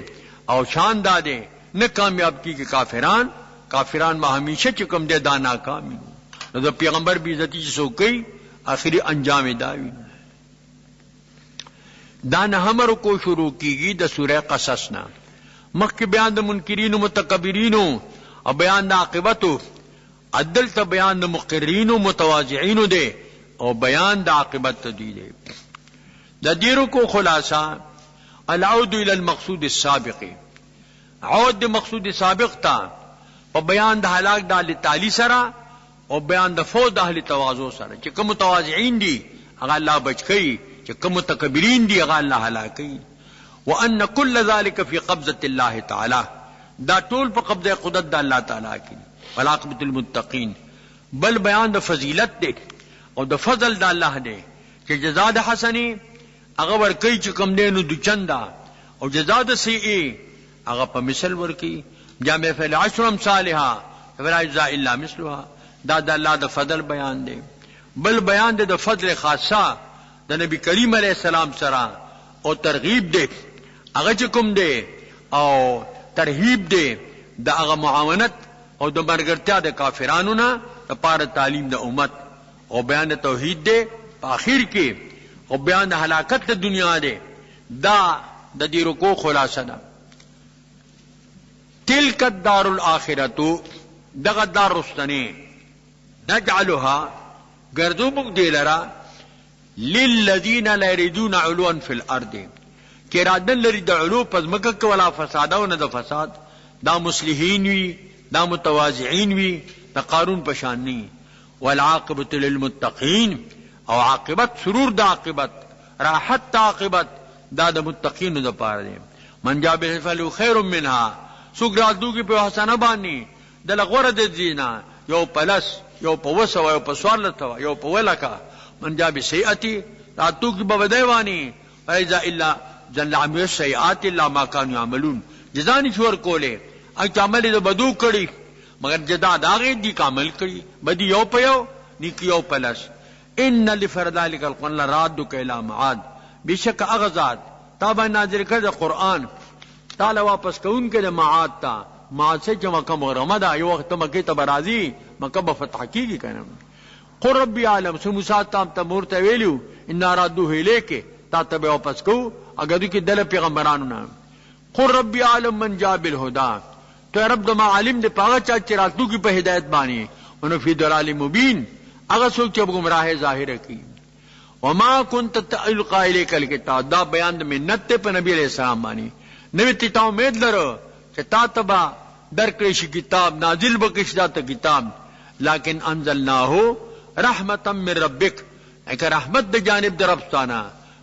او شان دا دے نہ کامیاب کی کہ کافران ما ہمیشہ چکم دے دانا کامی نو دا پیغمبر بھی عزتی سو کئی آخری انجام داوی دانا ہمر کو شروع کی گی دا سورہ قصصنا مخ بیان دا منکرین و متکبرین اور بیان دا عاقبت عدل تا بیان دا مقرین و متواضعین دے اور بیان دا عاقبت دی دے دا دیرو کو خلاصہ العود الى المقصود السابق عود دا مقصود سابق تا و بیان دا حلاک دا اہل تعالی سرا اور بیان دا فوت دا اہل تواضع سرا چکم متواضعین دی اگا اللہ بچ کئی چکم متکبرین دی اگا اللہ حلاک کئی وان کل ذالک فی قبضت اللہ تعالی دا طول پا قبضہ قدرت دا اللہ تعالی کی والعاقبۃ المتقین بل بیان دا فضیلت دے اور دا فضل دا اللہ دے کہ جزا دا حسنی اگر ورکی چکم دے نو دو چندا اور جزا دا سیئی اگر پا مثل ورکی جامع فعل عشر امثالها فلا یجزا الا مثلها دا دا اللہ دا فضل بیان دے بل بیان دے دا فضل خاصہ دا نبی کریم علیہ السلام سرا اور ترغیب دے اگر چکم دے اور ترہیب دے دا اگر معاونت اور دا مرگرتیا دا کافرانونا دا پار تعلیم دا امت اور بیان دا توحید دے پا آخر کے اور بیان دا ہلاکت دا دنیا دے دا دی رکو خلاصہ دا تلک الدار الاخرتو دغا دار رستنے نجعلها گردو بک دے لرا للذین لا یریدون علوا فی الارض کہ ارادن لری دا علو پس مکک ولا فسادو نہ دا فساد دا مصلحین وی دا متواضعین وی دا قارون پشانی والعاقبۃ للمتقین او عاقبت سرور دا عاقبت راحت دا عاقبت دا دا متقین دا پار دے من جا بالفعل خیر منها سوگرادو کی پہ حسنہ بانی دا لغور دے دینا یو پلس یو پوسا یو پسوالتا یو پولکا من جا بسیئتی راتو کی ببدیوانی ایزا اللہ جن عمل سیئات اللہ ما کانو عملون جزانی شور کولے اچھ عملی دا بدو کری مگر جدا داغی دی کا عمل کری بدی یو پیو نیکی یو پلس ان لفردالک القرآن لرادو کیلا معاد بیشک اغزاد تابع نازل کرد قرآن تالا واپس کون کے معاد تا معاد سے جو مکہ مغرمہ دا یو وقت مکی تبرازی مکہ بفتح کی گی کہنا قر ربی عالم سو موسیٰ تام تمورتا ویلیو انا رادو ہی لے کے تا تبع واپس کو اگر دو کی دل پیغمبرانو نا قر ربی عالم من جا بالہدا تو رب دما عالم دے پاگا چاچے راتو کی پہ ہدایت بانی انہوں فی دلال مبین اگر سوک چب گمراہ ظاہر کی وما کنت تأیل قائلے کل کتاب دا بیان دا منت تے پہ نبی علیہ السلام بانی نوی تیتاو مید لرو کہ تا تبا درکریش کتاب نازل بکش داتا کتاب لیکن انزلناہو رحمتا من ربک ایک رحمت دا جانب دا ربستانا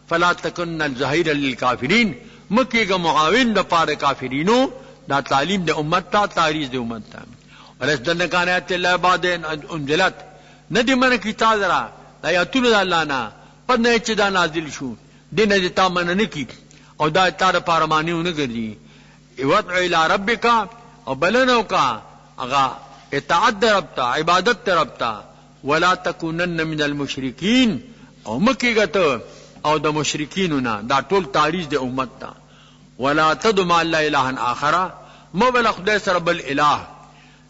فلا تکن الظہیر للکافرین مکی گا معاون دا پار کافرینو دا تعلیم دا امت تا تاریز دا امت تا ولس دنکان آیت اللہ بعد انزلت ندی من کتاب درا دا یاتون دا اللہ نا پد نیچے دا نازل شو دین دیتا من نکی او دا تار پارمانیو نگردی وضع الى ربکا او بلنو کا اگا اطاعت دا ربتا عبادت دا ربتا ولا تکونن من المشرکین او مکی گا تو او دا مشرکینونا دا طول تاریز دا امت تا ولا تدو ما اللہ الہا آخرا مبلغ خدای سر بل الہ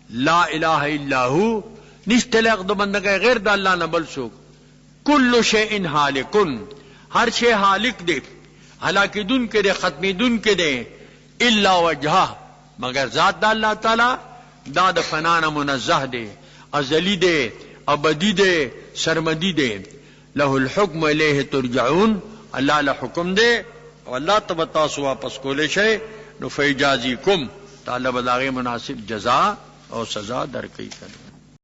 لا الہ الا ہو نشتلق دو بندگا غیر دا اللہ نبل سوک کل شیئن حالکن ہر شیء حالک دے حلاکی دن کے دے ختمی دن کے دے الا وجہہ مگر ذات دا اللہ تعالی دا دا فنانا منزہ دے ازلی دے ابدی دے سرمدی دے لہ الحکم الیہ ترجعون اللہ لحکم دے واللہ تبتاسو واپس کولے شے نو فیجازی کم تعالی بداغی مناسب جزا اور سزا درکی کرے